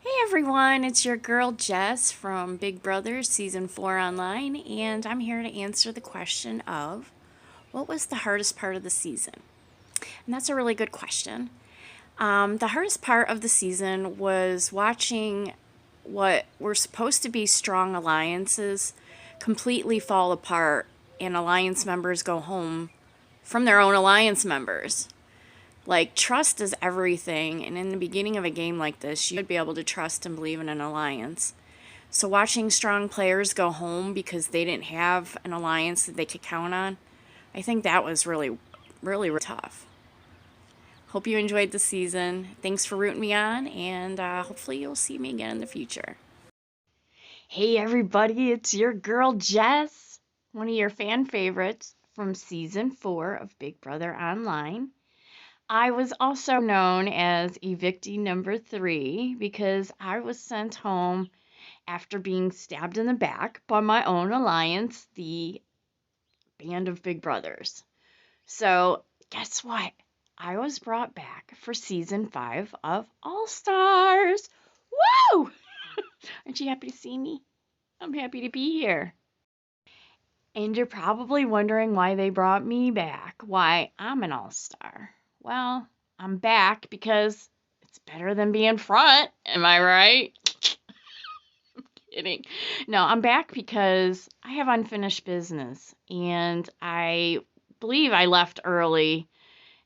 Hey everyone, it's your girl Jess from Big Brother Season 4 Online, and I'm here to answer the question of what was the hardest part of the season? And that's a really good question. The hardest part of the season was watching what were supposed to be strong alliances completely fall apart and alliance members go home from their own alliance members. Like, trust is everything, and in the beginning of a game like this, you should be able to trust and believe in an alliance. So, watching strong players go home because they didn't have an alliance that they could count on, I think that was really tough. Hope you enjoyed the season. Thanks for rooting me on, and hopefully, you'll see me again in the future. Hey, everybody, it's your girl Jess, one of your fan favorites from Season 4 of Big Brother Online. I was also known as evictee number 3 because I was sent home after being stabbed in the back by my own alliance, the Band of Big Brothers. So, guess what? I was brought back for season 5 of All Stars. Woo! Aren't you happy to see me? I'm happy to be here. And you're probably wondering why they brought me back, why I'm an all-star. Well, I'm back because it's better than being front, am I right? I'm kidding. No, I'm back because I have unfinished business, and I believe I left early,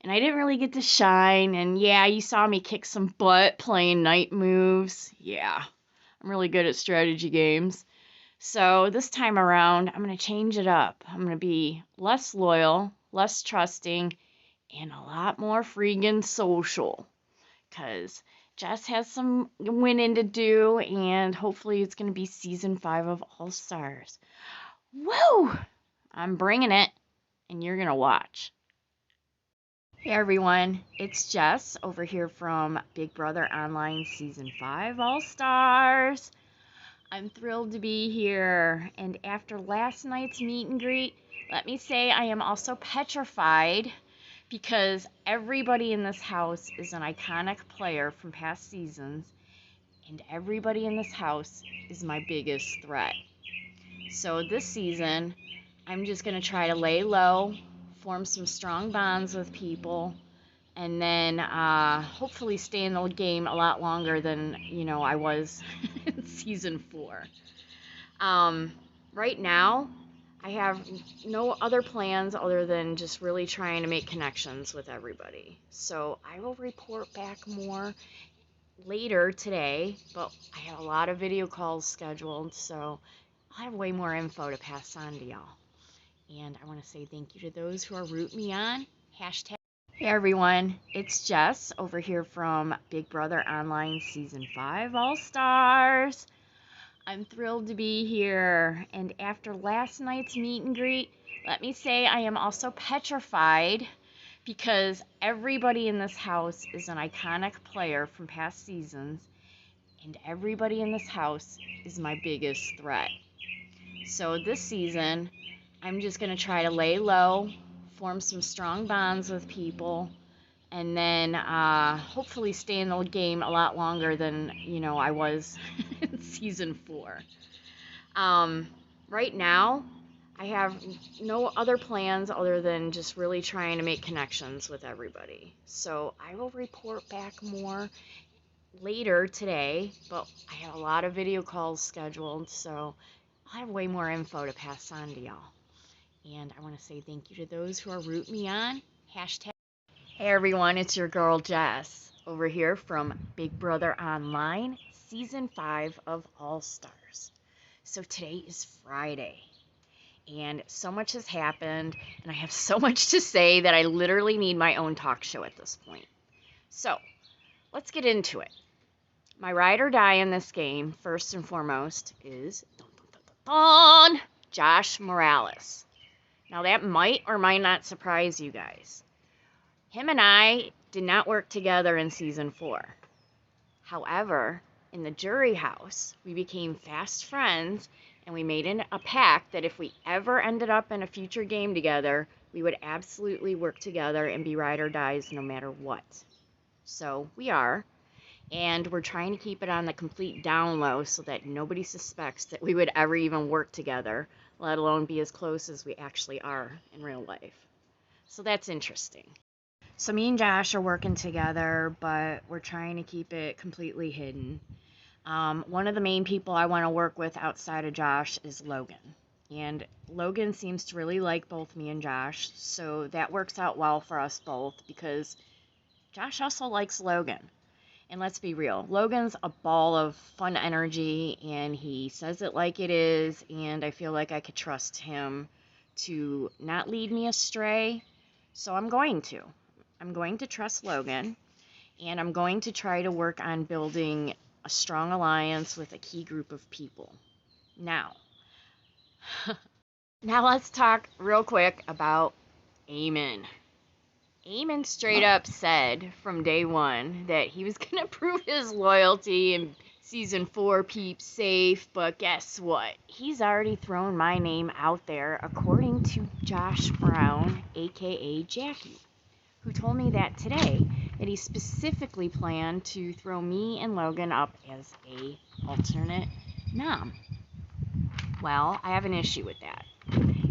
and I didn't really get to shine, and yeah, you saw me kick some butt playing night moves. Yeah, I'm really good at strategy games. So this time around, I'm going to change it up. I'm going to be less loyal, less trusting, and a lot more freaking social. Because Jess has some winning to do, and hopefully it's going to be season 5 of All Stars. Woo! I'm bringing it, and you're going to watch. Hey everyone, it's Jess over here from Big Brother Online Season 5 All Stars. I'm thrilled to be here, and after last night's meet and greet, let me say I am also petrified because everybody in this house is an iconic player from past seasons, and everybody in this house is my biggest threat. So this season, I'm just going to try to lay low, form some strong bonds with people, and then hopefully stay in the game a lot longer than, I was in season 4. Right now, I have no other plans other than just really trying to make connections with everybody. So I will report back more later today, but I have a lot of video calls scheduled, so I'll have way more info to pass on to y'all. And I want to say thank you to those who are rooting me on. Hashtag. Hey everyone, it's Jess over here from Big Brother Online Season 5 All Stars. I'm thrilled to be here, and after last night's meet and greet, let me say I am also petrified because everybody in this house is an iconic player from past seasons, and everybody in this house is my biggest threat. So this season, I'm just going to try to lay low, form some strong bonds with people, and then hopefully stay in the game a lot longer than, I was in season 4. Right now, I have no other plans other than just really trying to make connections with everybody. So I will report back more later today, but I have a lot of video calls scheduled, so I'll have way more info to pass on to y'all. And I want to say thank you to those who are rooting me on. Hashtag. Hey everyone, it's your girl Jess over here from Big Brother Online, Season 5 of All Stars. So today is Friday, and so much has happened, and I have so much to say that I literally need my own talk show at this point. So, let's get into it. My ride or die in this game, first and foremost, is Josh Morales. Now that might or might not surprise you guys. Him and I did not work together in season 4. However, in the jury house, we became fast friends, and we made a pact that if we ever ended up in a future game together, we would absolutely work together and be ride or dies no matter what. So we are. And we're trying to keep it on the complete down low so that nobody suspects that we would ever even work together, let alone be as close as we actually are in real life. So that's interesting. So me and Josh are working together, but we're trying to keep it completely hidden. One of the main people I want to work with outside of Josh is Logan. And Logan seems to really like both me and Josh, so that works out well for us both because Josh also likes Logan. And let's be real, Logan's a ball of fun energy, and he says it like it is, and I feel like I could trust him to not lead me astray, so I'm going to. I'm going to trust Logan, and I'm going to try to work on building a strong alliance with a key group of people. Now let's talk real quick about Eamon. Eamon straight up said from day one that he was going to prove his loyalty in season 4 peeps safe, but guess what? He's already thrown my name out there according to Josh Brown, aka Jackie, who told me that today that he specifically planned to throw me and Logan up as a alternate nom. Well, I have an issue with that.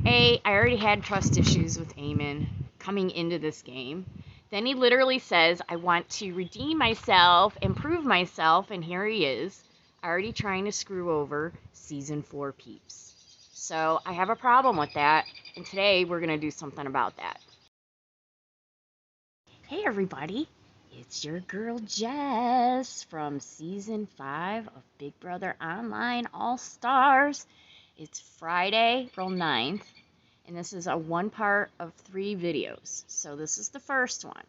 I already had trust issues with Eamon coming into this game. Then he literally says, I want to redeem myself and prove myself, and here he is, already trying to screw over season 4 peeps. So I have a problem with that, and today we're going to do something about that. Hey everybody, it's your girl Jess from season 5 of Big Brother Online All-Stars. It's Friday, April 9th. And this is a 1-part of 3 videos. So this is the first one.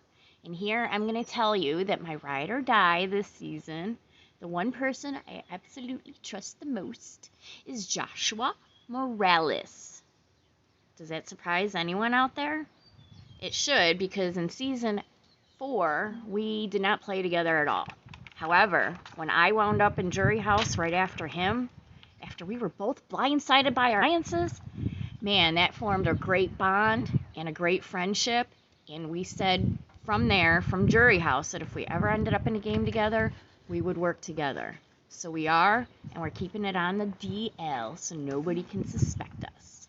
And here I'm going to tell you that my ride or die this season, the one person I absolutely trust the most, is Joshua Morales. Does that surprise anyone out there? It should, because in season 4, we did not play together at all. However, when I wound up in jury house right after him, after we were both blindsided by our alliances, man, that formed a great bond and a great friendship. And we said from there, from jury house, that if we ever ended up in a game together, we would work together. So we are, and we're keeping it on the DL so nobody can suspect us.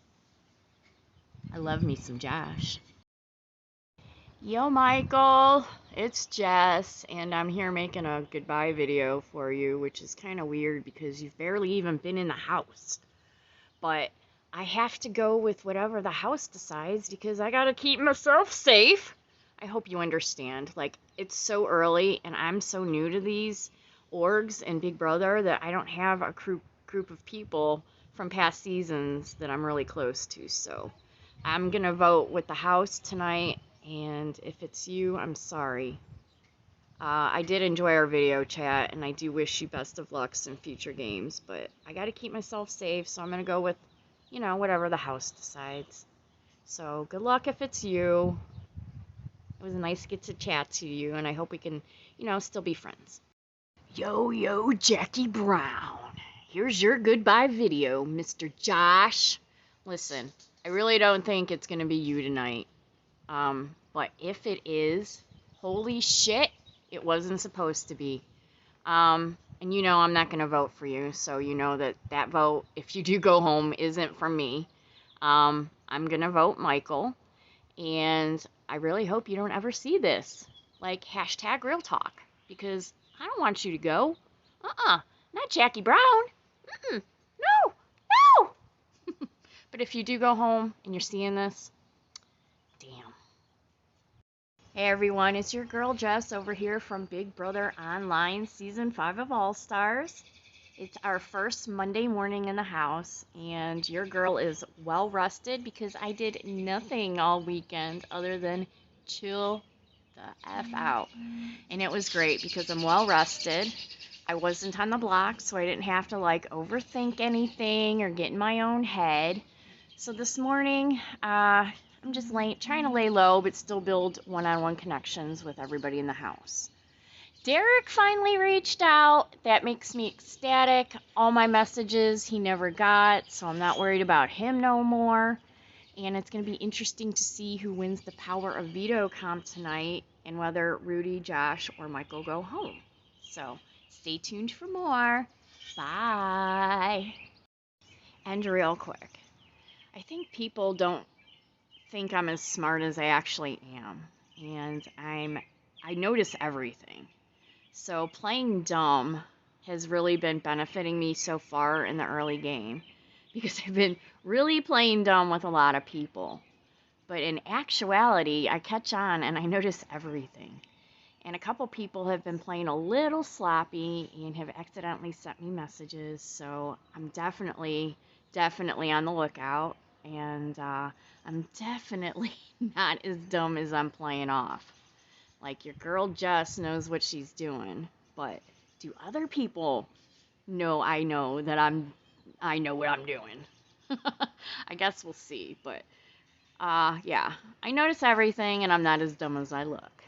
I love me some Josh. Yo, Michael, it's Jess, and I'm here making a goodbye video for you, which is kind of weird because you've barely even been in the house. But I have to go with whatever the house decides because I gotta keep myself safe. I hope you understand. Like, it's so early and I'm so new to these orgs and Big Brother that I don't have a group of people from past seasons that I'm really close to. So I'm gonna vote with the house tonight, and if it's you, I'm sorry. I did enjoy our video chat, and I do wish you best of luck in future games, but I gotta keep myself safe, so I'm gonna go with, whatever the house decides. So good luck if it's you. It was nice to get to chat to you, and I hope we can, still be friends. Yo, Jackie Brown. Here's your goodbye video, Mr. Josh. Listen, I really don't think it's gonna be you tonight. But if it is, holy shit, it wasn't supposed to be. And I'm not going to vote for you, so you know that vote, if you do go home, isn't from me. I'm going to vote Michael, and I really hope you don't ever see this. Like, hashtag real talk, because I don't want you to go. Not Jackie Brown. No. But if you do go home and you're seeing this, damn. Hey everyone, it's your girl Jess over here from Big Brother Online Season 5 of All Stars. It's our first Monday morning in the house, and your girl is well rested because I did nothing all weekend other than chill the F out. And it was great because I'm well rested. I wasn't on the block, so I didn't have to overthink anything or get in my own head. So this morning, I'm just trying to lay low, but still build one-on-one connections with everybody in the house. Derek finally reached out. That makes me ecstatic. All my messages he never got, so I'm not worried about him no more. And it's going to be interesting to see who wins the Power of Veto comp tonight and whether Rudy, Josh, or Michael go home. So stay tuned for more. Bye. And real quick, I think people don't think I'm as smart as I actually am. And I notice everything. So playing dumb has really been benefiting me so far in the early game because I've been really playing dumb with a lot of people. But in actuality, I catch on and I notice everything. And a couple people have been playing a little sloppy and have accidentally sent me messages. So I'm definitely on the lookout. And I'm definitely not as dumb as I'm playing off. Like, your girl Jess knows what she's doing. But do other people know I know that I know what I'm doing? I guess we'll see. But yeah, I notice everything and I'm not as dumb as I look.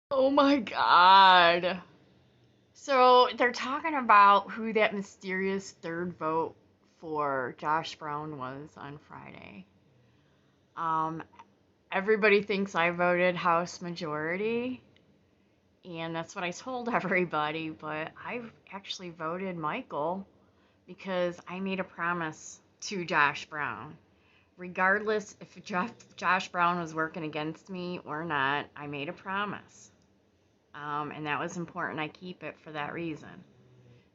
Oh my god. So they're talking about who that mysterious third vote for Josh Brown was on Friday. Um, Everybody thinks I voted House Majority, and that's what I told everybody, but I've actually voted Michael because I made a promise to Josh Brown. Regardless if Josh Brown was working against me or not, I made a promise. And that was important. I keep it for that reason.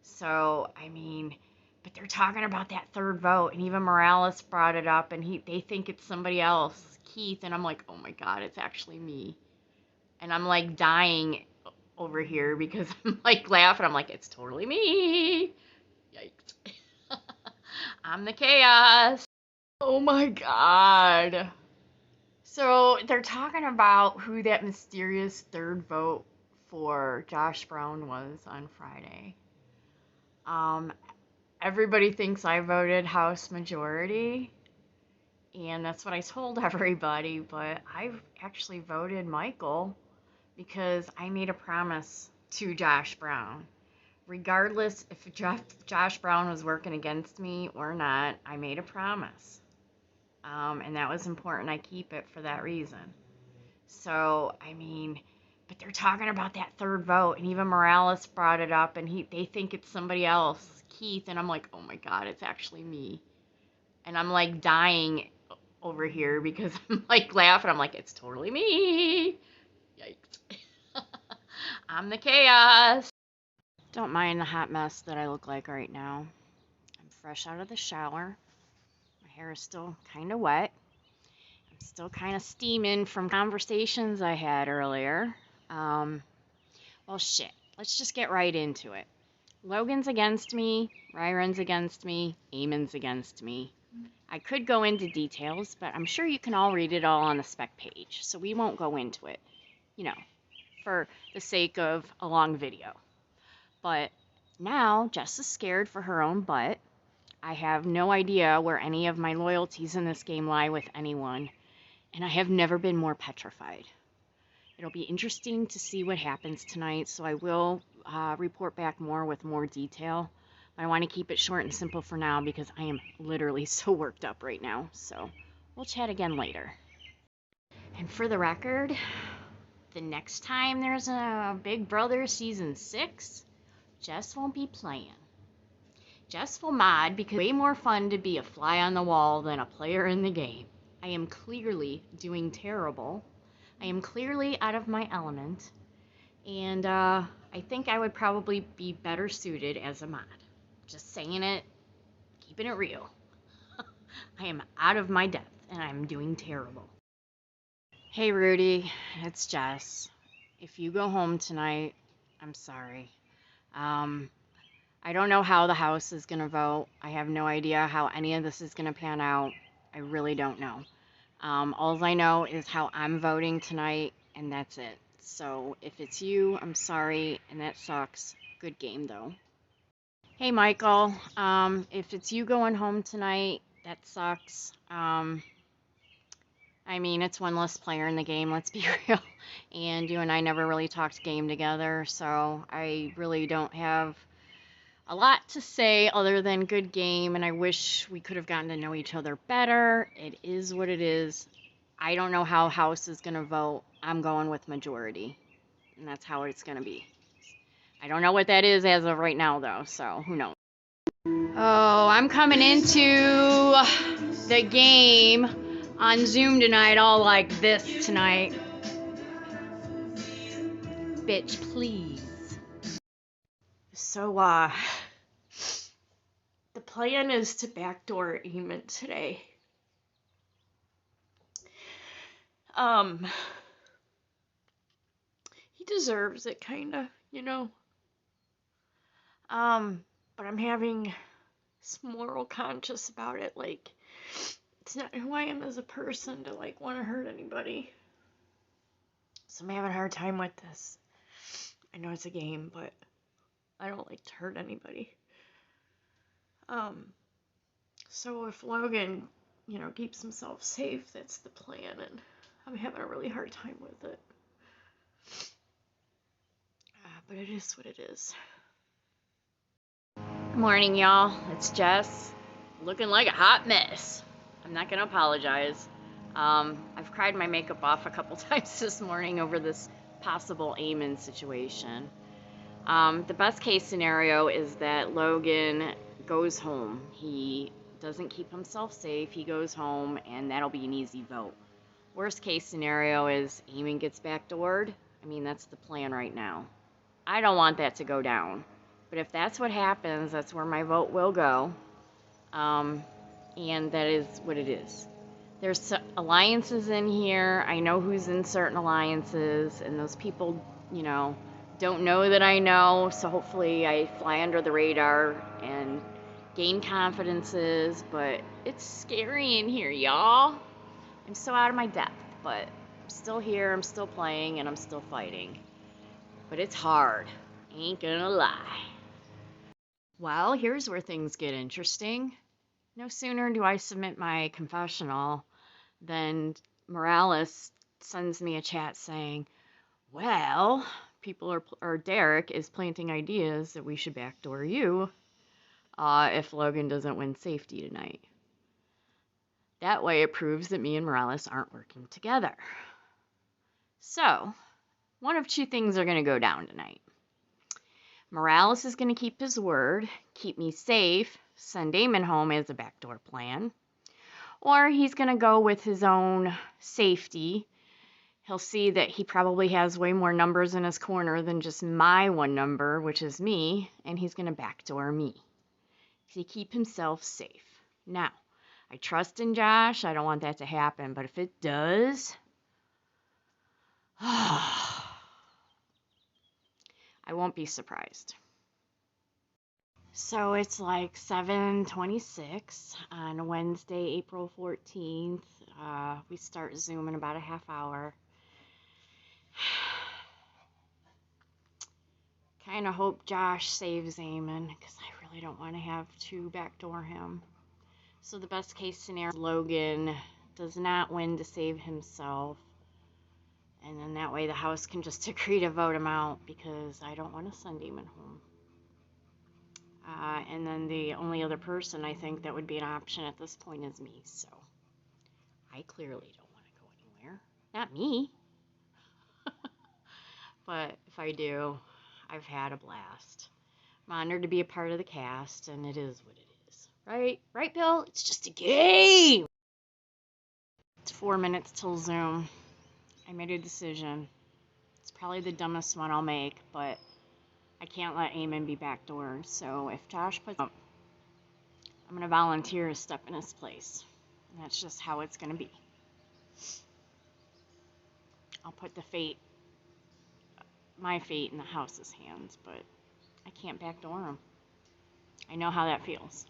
So, I mean, but they're talking about that third vote, and even Morales brought it up, and they think it's somebody else, Keith, and I'm like, oh my god, it's actually me. And I'm like dying over here because I'm like laughing. I'm like, it's totally me. Yikes. I'm the chaos. Oh my god. So they're talking about who that mysterious third vote for Josh Brown was on Friday. Um, Everybody thinks I voted House Majority, and that's what I told everybody, but I've actually voted Michael because I made a promise to Josh Brown. Regardless if Josh Brown was working against me or not, I made a promise. And that was important. I keep it for that reason. So, I mean, but they're talking about that third vote, and even Morales brought it up, and they think it's somebody else, Keith, and I'm like, oh my god, it's actually me. And I'm like dying over here because I'm like laughing. I'm like, it's totally me. Yikes. I'm the chaos. Don't mind the hot mess that I look like right now. I'm fresh out of the shower. My hair is still kind of wet. I'm still kind of steaming from conversations I had earlier. Well, shit. Let's just get right into it. Logan's against me. Ryron's against me. Eamon's against me. I could go into details, but I'm sure you can all read it all on the spec page, so we won't go into it, for the sake of a long video. But now Jess is scared for her own butt. I have no idea where any of my loyalties in this game lie with anyone, and I have never been more petrified. It'll be interesting to see what happens tonight, so I will report back more with more detail. But I want to keep it short and simple for now because I am literally so worked up right now. So we'll chat again later. And for the record, the next time there's a Big Brother Season 6, Jess won't be playing. Jess will mod because it's way more fun to be a fly on the wall than a player in the game. I am clearly doing terrible. I am clearly out of my element. And I think I would probably be better suited as a mod. Just saying it, keeping it real. I am out of my depth and I'm doing terrible. Hey Rudy, it's Jess. If you go home tonight, I'm sorry. I don't know how the house is going to vote. I have no idea how any of this is going to pan out. I really don't know. All I know is how I'm voting tonight, and that's it. So if it's you, I'm sorry, and that sucks. Good game, though. Hey, Michael. If it's you going home tonight, that sucks. I mean, it's one less player in the game, let's be real. And you and I never really talked game together, so I really don't have a lot to say other than good game, and I wish we could have gotten to know each other better. It is what it is. I don't know how House is going to vote. I'm going with majority, and that's how it's going to be. I don't know what that is as of right now, though, so who knows. Oh, I'm coming into the game on Zoom tonight all like this tonight. Bitch, please. So, the plan is to backdoor Eamon today. He deserves it, kinda, you know. But I'm having some moral conscience about it. Like, it's not who I am as a person to, like, want to hurt anybody. So I'm having a hard time with this. I know it's a game, but I don't like to hurt anybody. So if Logan, you know, keeps himself safe, that's the plan, and I'm having a really hard time with it. But it is what it is. Good morning, y'all. It's Jess. Looking like a hot mess. I'm not gonna apologize. I've cried my makeup off a couple times this morning over this possible Eamon situation. The best case scenario is that Logan goes home. He doesn't keep himself safe. He goes home, and that'll be an easy vote. Worst case scenario is Eamon gets backdoored. I mean, that's the plan right now. I don't want that to go down. But if that's what happens, that's where my vote will go. And that is what it is. There's alliances in here. I know who's in certain alliances, and those people, you know, don't know that I know, so hopefully I fly under the radar and gain confidences, but it's scary in here, y'all. I'm so out of my depth, but I'm still here, I'm still playing, and I'm still fighting. But it's hard, ain't gonna lie. Well, here's where things get interesting. No sooner do I submit my confessional than Morales sends me a chat saying, well, Derek is planting ideas that we should backdoor you if Logan doesn't win safety tonight. That way it proves that me and Morales aren't working together. So, one of two things are going to go down tonight. Morales is going to keep his word, keep me safe, send Eamon home as a backdoor plan. Or he's going to go with his own safety. He'll see that he probably has way more numbers in his corner than just my one number, which is me, and he's going to backdoor me to keep himself safe. Now, I trust in Josh. I don't want that to happen, but if it does, I won't be surprised. So it's like 7:26 on Wednesday, April 14th. We start Zoom in about a half hour. Kind of hope Josh saves Eamon, because I really don't want to have to backdoor him. So the best case scenario is Logan does not win to save himself. And then that way the House can just agree to vote him out, because I don't want to send Eamon home. And then the only other person I think that would be an option at this point is me. So I clearly don't want to go anywhere. Not me. But if I do, I've had a blast. I'm honored to be a part of the cast, and it is what it is. Right? Right, Bill? It's just a game. It's 4 minutes till Zoom. I made a decision. It's probably the dumbest one I'll make, but I can't let Eamon be backdoored. So if Josh puts up, I'm going to volunteer to step in his place. And that's just how it's going to be. I'll put my fate in the House's hands, but I can't backdoor him. I know how that feels.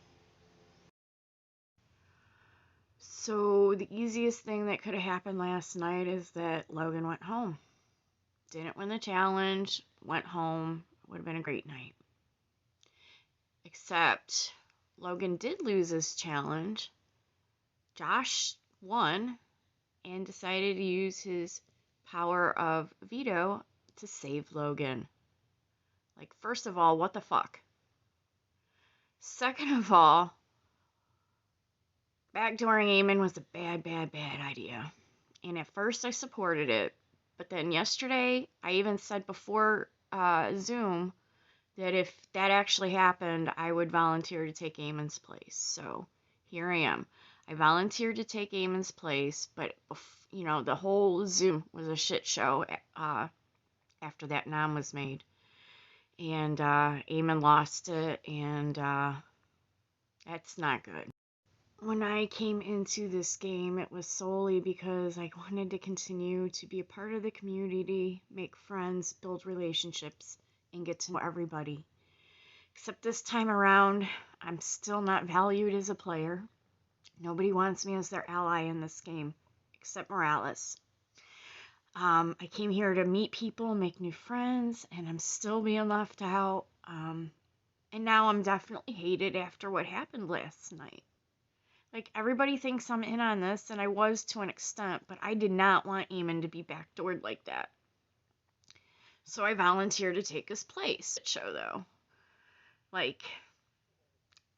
So the easiest thing that could have happened last night is that Logan went home. Didn't win the challenge, went home. Would have been a great night. Except Logan did lose his challenge. Josh won and decided to use his power of veto to save Logan. Like, first of all, what the fuck? Second of all, backdooring Eamon was a bad idea. And at first I supported it, but then yesterday I even said before Zoom that if that actually happened, I would volunteer to take Eamon's place. So here I am. I volunteered to take Eamon's place, but the whole Zoom was a shit show after that nom was made. And Eamon lost it, and that's not good. When I came into this game, it was solely because I wanted to continue to be a part of the community, make friends, build relationships, and get to know everybody. Except this time around, I'm still not valued as a player. Nobody wants me as their ally in this game, except Morales. I came here to meet people, make new friends, and I'm still being left out. And now I'm definitely hated after what happened last night. Like, everybody thinks I'm in on this, and I was to an extent, but I did not want Eamon to be backdoored like that. So I volunteered to take his place. Show, though. Like,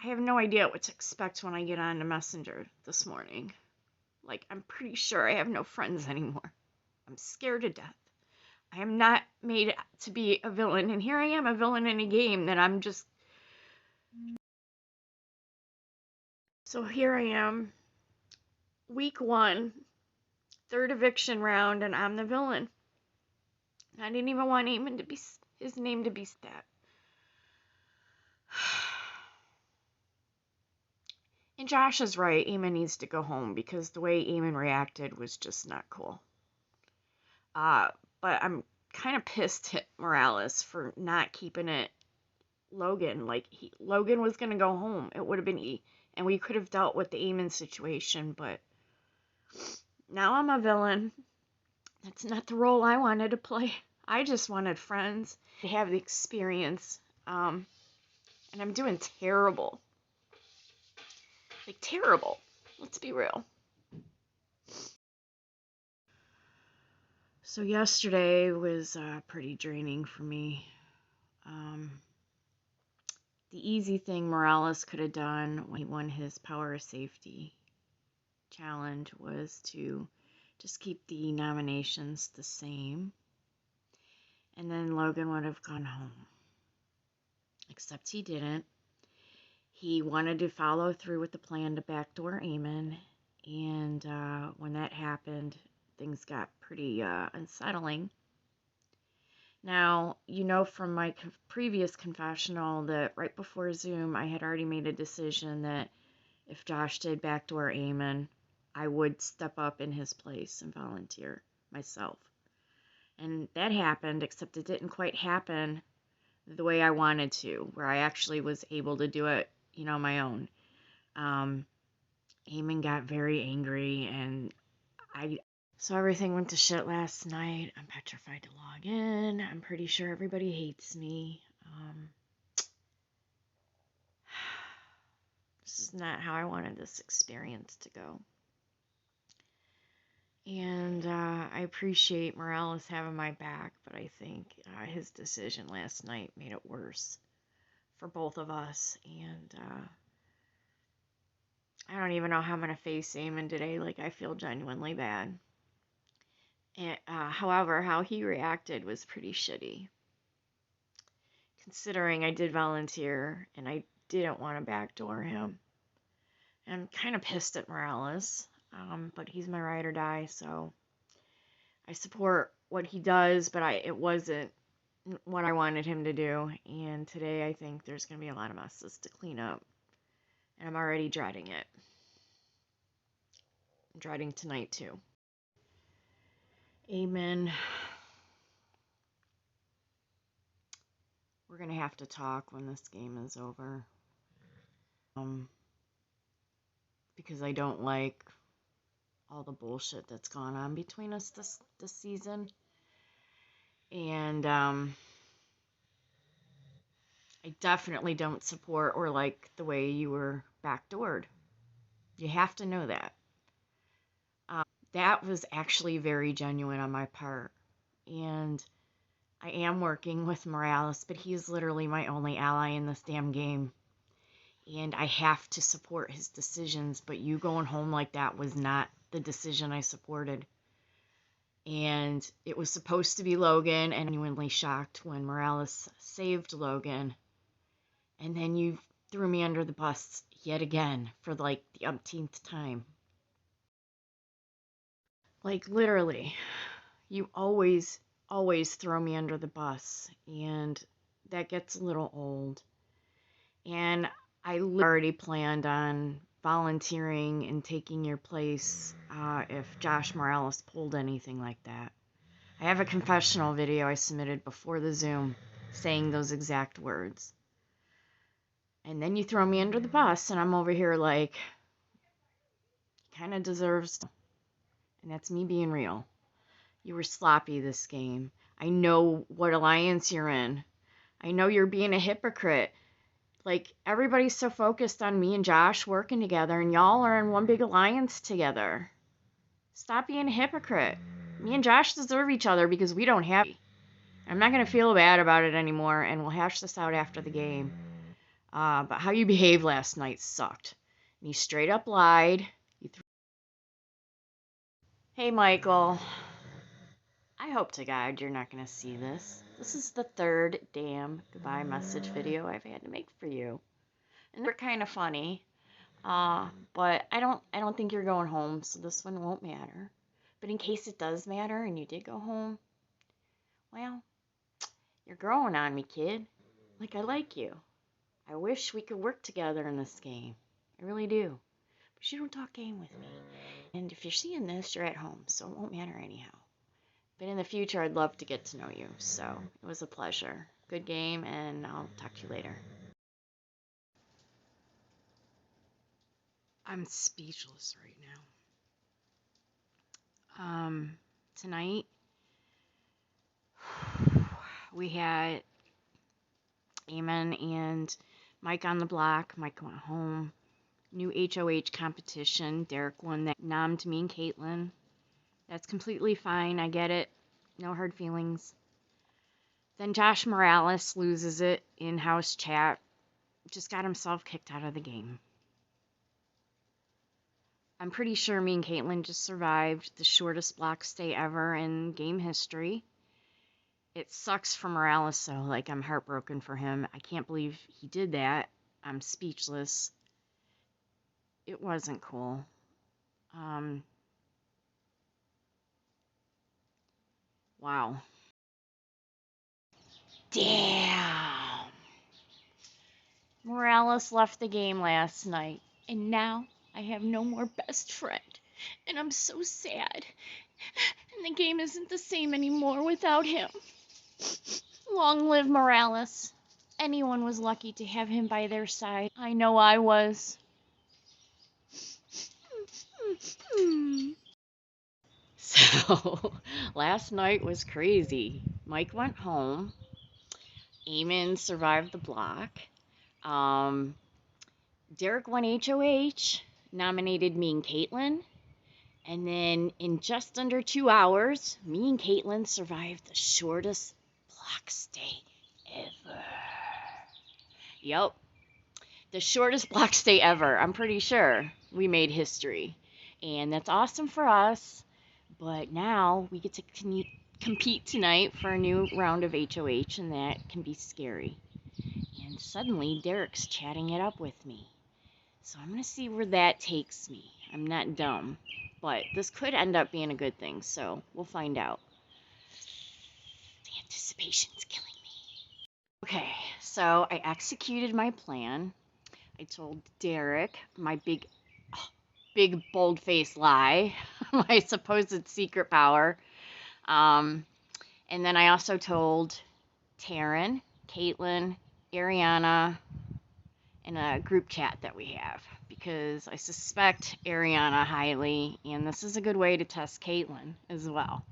I have no idea what to expect when I get on to Messenger this morning. Like, I'm pretty sure I have no friends anymore. I'm scared to death. I am not made to be a villain, and here I am, a villain in a game that I'm just... So here I am, week 1, 3rd eviction round, and I'm the villain. I didn't even want Eamon to be his name to be that. And Josh is right. Eamon needs to go home because the way Eamon reacted was just not cool. But I'm kind of pissed at Morales for not keeping it Logan. Like, Logan was going to go home. It would have been and we could have dealt with the Eamon situation, but now I'm a villain. That's not the role I wanted to play. I just wanted friends to have the experience. And I'm doing terrible. Like, terrible. Let's be real. So yesterday was pretty draining for me. The easy thing Morales could have done when he won his Power of Safety challenge was to just keep the nominations the same. And then Logan would have gone home. Except he didn't. He wanted to follow through with the plan to backdoor Eamon. And when that happened, things got pretty unsettling. Now, you know from my previous confessional that right before Zoom, I had already made a decision that if Josh did backdoor Eamon, I would step up in his place and volunteer myself. And that happened, except it didn't quite happen the way I wanted to, where I actually was able to do it, on my own. Eamon got very angry, and so everything went to shit last night. I'm petrified to log in. I'm pretty sure everybody hates me. This is not how I wanted this experience to go. And I appreciate Morales having my back, but I think his decision last night made it worse for both of us. And I don't even know how I'm going to face Eamon today. Like, I feel genuinely bad. And, however, how he reacted was pretty shitty. Considering I did volunteer and I didn't want to backdoor him. And I'm kind of pissed at Morales, but he's my ride or die, so I support what he does, but it wasn't what I wanted him to do. And today I think there's going to be a lot of messes to clean up. And I'm already dreading it. I'm dreading tonight, too. Amen. We're going to have to talk when this game is over. Because I don't like all the bullshit that's gone on between us this season. And I definitely don't support or like the way you were backdoored. You have to know that. That was actually very genuine on my part. And I am working with Morales, but he is literally my only ally in this damn game. And I have to support his decisions, but you going home like that was not the decision I supported. And it was supposed to be Logan, and genuinely shocked when Morales saved Logan. And then you threw me under the bus yet again for like the umpteenth time. Like literally, you always throw me under the bus, and that gets a little old. And I already planned on volunteering and taking your place if Josh Morales pulled anything like that. I have a confessional video I submitted before the Zoom saying those exact words. And then you throw me under the bus, and I'm over here like, he kind of deserves to. And that's me being real. You were sloppy this game. I know what alliance you're in. I know you're being a hypocrite. Like, everybody's so focused on me and Josh working together, and y'all are in one big alliance together. Stop being a hypocrite. Me and Josh deserve each other because we don't have. I'm not going to feel bad about it anymore, and we'll hash this out after the game. But how you behaved last night sucked. And you straight up lied. Hey, Michael. I hope to God you're not going to see this. This is the third damn goodbye message video I've had to make for you. And they're kind of funny. But I don't think you're going home, so this one won't matter. But in case it does matter and you did go home, well, you're growing on me, kid. Like, I like you. I wish we could work together in this game. I really do. But you don't talk game with me. And if you're seeing this, you're at home, so it won't matter anyhow. But in the future, I'd love to get to know you. So it was a pleasure. Good game, and I'll talk to you later. I'm speechless right now. Tonight, we had Eamon and Mike on the block. Mike went home. New HOH competition. Derek won that. Nommed me and Caitlin. That's completely fine. I get it. No hard feelings. Then Josh Morales loses it in-house chat. Just got himself kicked out of the game. I'm pretty sure me and Caitlin just survived the shortest block stay ever in game history. It sucks for Morales, though. Like, I'm heartbroken for him. I can't believe he did that. I'm speechless. It wasn't cool. Wow. Damn. Morales left the game last night, and now I have no more best friend, and I'm so sad. And the game isn't the same anymore without him. Long live Morales. Anyone was lucky to have him by their side. I know I was. So, last night was crazy. Mike went home. Eamon survived the block. Derek won HOH, nominated me and Caitlin. And then in just under 2 hours, me and Caitlin survived the shortest block stay ever. Yep. The shortest block stay ever. I'm pretty sure we made history. And that's awesome for us. But now we get to compete tonight for a new round of HOH, and that can be scary. And suddenly, Derek's chatting it up with me. So I'm going to see where that takes me. I'm not dumb. But this could end up being a good thing, so we'll find out. The anticipation's killing me. Okay, so I executed my plan. I told Derek my big bold-faced lie, my supposed secret power. And then I also told Taryn, Caitlin, Ariana, in a group chat that we have, because I suspect Ariana highly, and this is a good way to test Caitlin as well.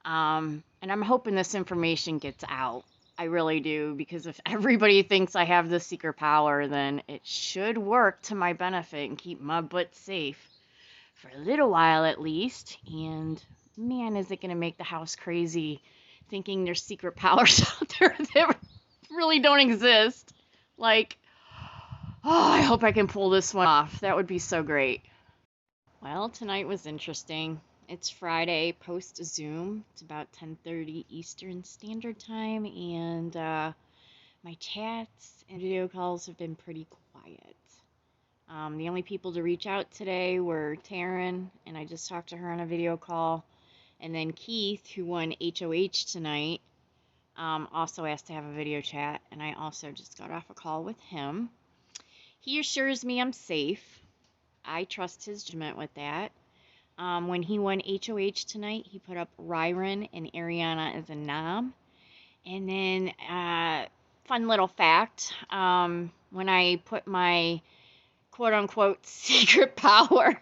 And I'm hoping this information gets out. I really do, because if everybody thinks I have the secret power, then it should work to my benefit and keep my butt safe for a little while at least. And man, is it going to make the house crazy thinking there's secret powers out there that really don't exist. Like, oh, I hope I can pull this one off. That would be so great. Well, tonight was interesting. It's Friday post Zoom. It's about 10:30 Eastern Standard Time, and my chats and video calls have been pretty quiet. The only people to reach out today were Taryn, and I just talked to her on a video call, and then Keith, who won HOH tonight, also asked to have a video chat, and I also just got off a call with him. He assures me I'm safe. I trust his judgment with that. When he won HOH tonight, he put up Ryron and Ariana as a nom. And then, fun little fact, when I put my quote-unquote secret power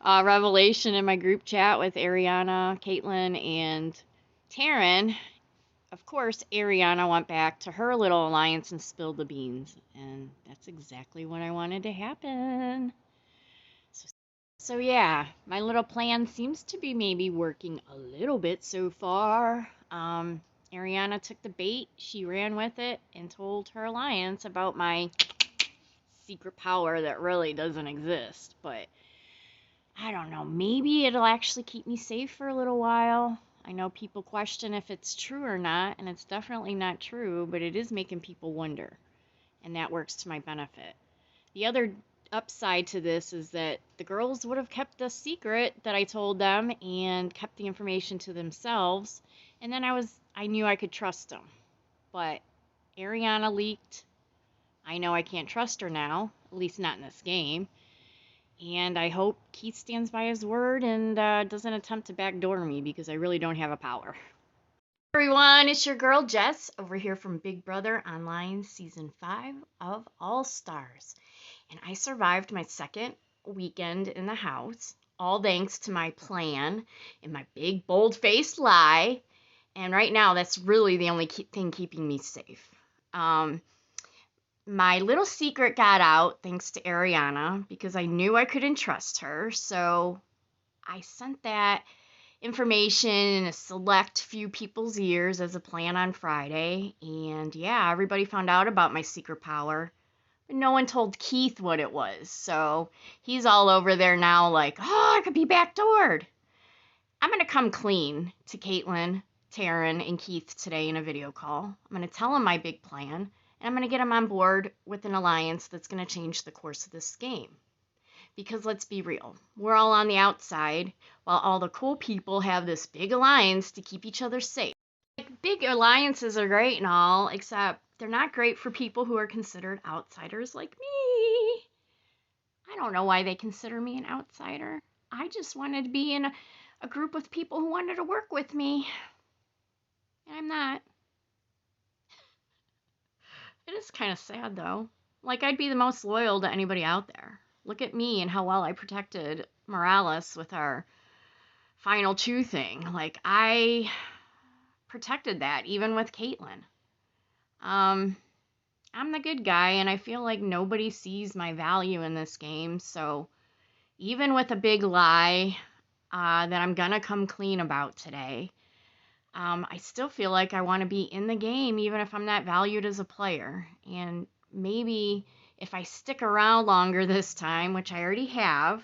revelation in my group chat with Ariana, Caitlin, and Taryn, of course, Ariana went back to her little alliance and spilled the beans. And that's exactly what I wanted to happen. So yeah, my little plan seems to be maybe working a little bit so far. Ariana took the bait, she ran with it, and told her alliance about my secret power that really doesn't exist. But I don't know, maybe it'll actually keep me safe for a little while. I know people question if it's true or not, and it's definitely not true, but it is making people wonder, and that works to my benefit. The other upside to this is that the girls would have kept the secret that I told them and kept the information to themselves, and then I knew I could trust them. But Ariana leaked. I know I can't trust her now, at least not in this game. And I hope Keith stands by his word and doesn't attempt to backdoor me, because I really don't have a power. Everyone, it's your girl Jess over here from Big Brother Online Season 5 of All Stars. And I survived my second weekend in the house, all thanks to my plan and my big bold-faced lie. And right now, that's really the only thing keeping me safe. My little secret got out thanks to Ariana, because I knew I couldn't trust her. So I sent that information in a select few people's ears as a plan on Friday. And yeah, everybody found out about my secret power. But no one told Keith what it was. So he's all over there now like, oh, I could be backdoored. I'm going to come clean to Caitlin, Taryn, and Keith today in a video call. I'm going to tell them my big plan, and I'm going to get them on board with an alliance that's going to change the course of this game. Because let's be real, we're all on the outside, while all the cool people have this big alliance to keep each other safe. Like, big alliances are great and all, except they're not great for people who are considered outsiders like me. I don't know why they consider me an outsider. I just wanted to be in a group with people who wanted to work with me. And I'm not. It is kind of sad, though. Like, I'd be the most loyal to anybody out there. Look at me and how well I protected Morales with our final two thing. Like, I protected that, even with Caitlin. I'm the good guy, and I feel like nobody sees my value in this game. So even with a big lie that I'm gonna come clean about today, I still feel like I want to be in the game, even if I'm not valued as a player. And maybe if I stick around longer this time, which I already have,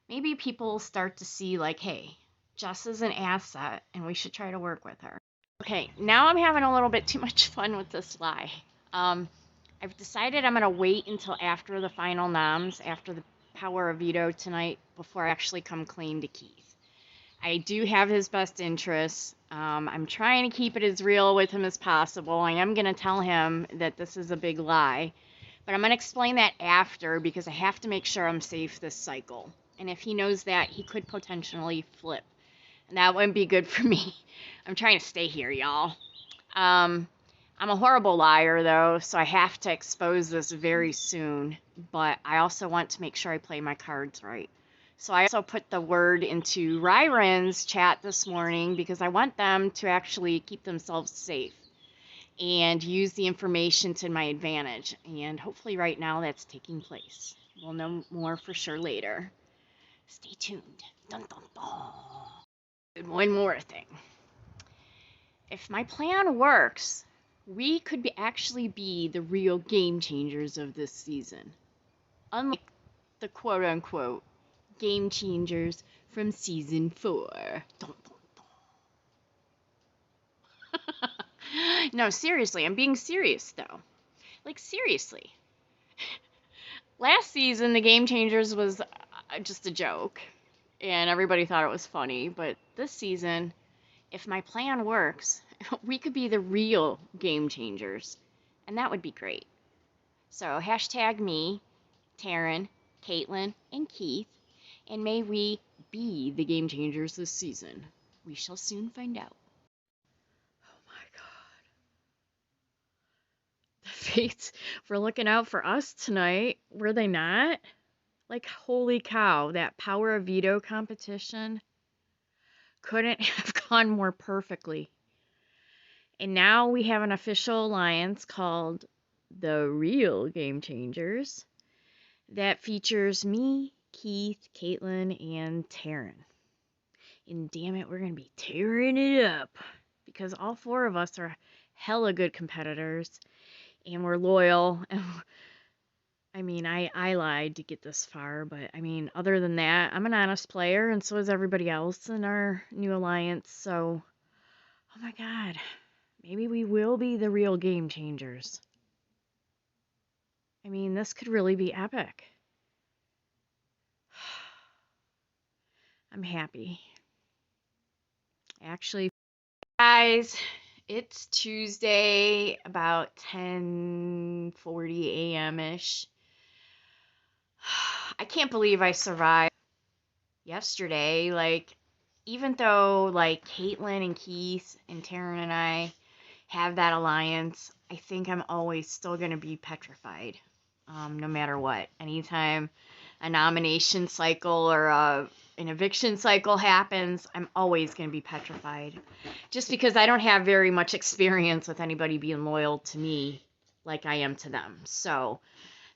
maybe people will start to see like, hey, Jess is an asset, and we should try to work with her. Okay, now I'm having a little bit too much fun with this lie. I've decided I'm going to wait until after the final noms, after the power of veto tonight, before I actually come clean to Keith. I do have his best interests. I'm trying to keep it as real with him as possible. I am going to tell him that this is a big lie, but I'm going to explain that after, because I have to make sure I'm safe this cycle. And if he knows that, he could potentially flip, and that wouldn't be good for me. I'm trying to stay here, y'all. I'm a horrible liar, though, so I have to expose this very soon, but I also want to make sure I play my cards right. So I also put the word into Ryron's chat this morning, because I want them to actually keep themselves safe and use the information to my advantage. And hopefully right now that's taking place. We'll know more for sure later. Stay tuned. Dun, dun, dun. And one more thing. If my plan works, we could actually be the real game changers of this season. Unlike the quote-unquote game changers from season 4. Dun, dun, dun. No, seriously, I'm being serious though. Like, seriously. Last season, the Game Changers was just a joke, and everybody thought it was funny. But this season, if my plan works, we could be the real Game Changers, and that would be great. So, hashtag me, Taryn, Caitlin, and Keith, and may we be the Game Changers this season. We shall soon find out. Oh my god. The fates were looking out for us tonight, were they not? Like, holy cow, that Power of Veto competition couldn't have gone more perfectly. And now we have an official alliance called the Real Game Changers that features me, Keith, Caitlin, and Taryn. And damn it, we're going to be tearing it up because all 4 of us are hella good competitors and we're loyal. I mean, I lied to get this far, but I mean, other than that, I'm an honest player, and so is everybody else in our new alliance. So, oh my god, maybe we will be the real Game Changers. I mean, this could really be epic. I'm happy. Actually, guys, it's Tuesday, about 10:40 a.m. ish. I can't believe I survived yesterday. Like, even though like Caitlin and Keith and Taryn and I have that alliance, I think I'm always still gonna be petrified, no matter what. Anytime a nomination cycle or an eviction cycle happens, I'm always gonna be petrified, just because I don't have very much experience with anybody being loyal to me like I am to them. So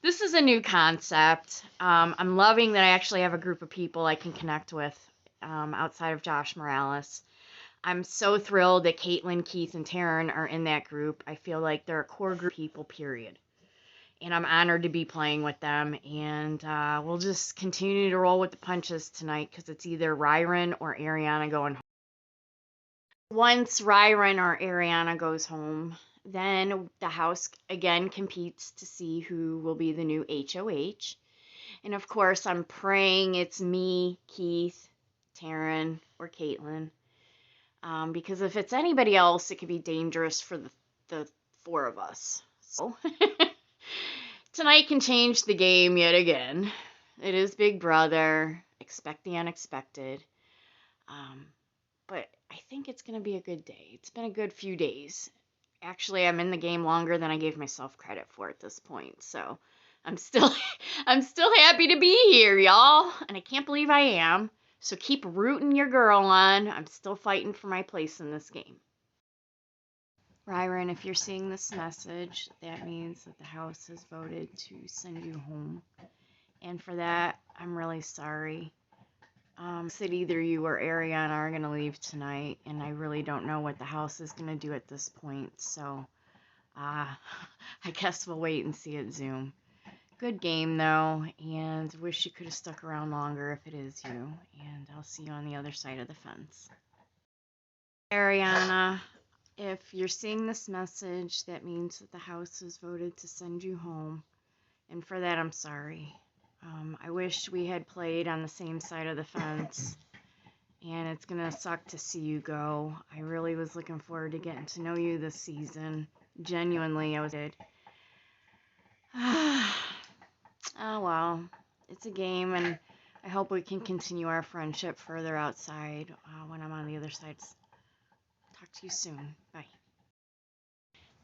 this is a new concept. I'm loving that I actually have a group of people I can connect with outside of Josh Morales. I'm so thrilled that Caitlin, Keith, and Taryn are in that group. I feel like they're a core group of people, period. And I'm honored to be playing with them. And we'll just continue to roll with the punches tonight because it's either Ryron or Ariana going home. Once Ryron or Ariana goes home, then the house again competes to see who will be the new HOH. And of course, I'm praying it's me, Keith, Taryn, or Caitlin. Because if it's anybody else, it could be dangerous for the 4 of us. So tonight can change the game yet again. It is Big Brother. Expect the unexpected. But I think it's going to be a good day. It's been a good few days. Actually, I'm in the game longer than I gave myself credit for at this point. So I'm still I'm still happy to be here, y'all. And I can't believe I am. So keep rooting your girl on. I'm still fighting for my place in this game. Ryron, if you're seeing this message, that means that the house has voted to send you home. And for that, I'm really sorry. Said either you or Ariana are going to leave tonight, and I really don't know what the house is going to do at this point. So, I guess we'll wait and see at Zoom. Good game, though, and wish you could have stuck around longer if it is you. And I'll see you on the other side of the fence. Ariana, if you're seeing this message, that means that the house has voted to send you home. And for that, I'm sorry. I wish we had played on the same side of the fence. And it's going to suck to see you go. I really was looking forward to getting to know you this season. Genuinely, I was did. Oh, well. It's a game, and I hope we can continue our friendship further outside when I'm on the other side. Talk to you soon. Bye.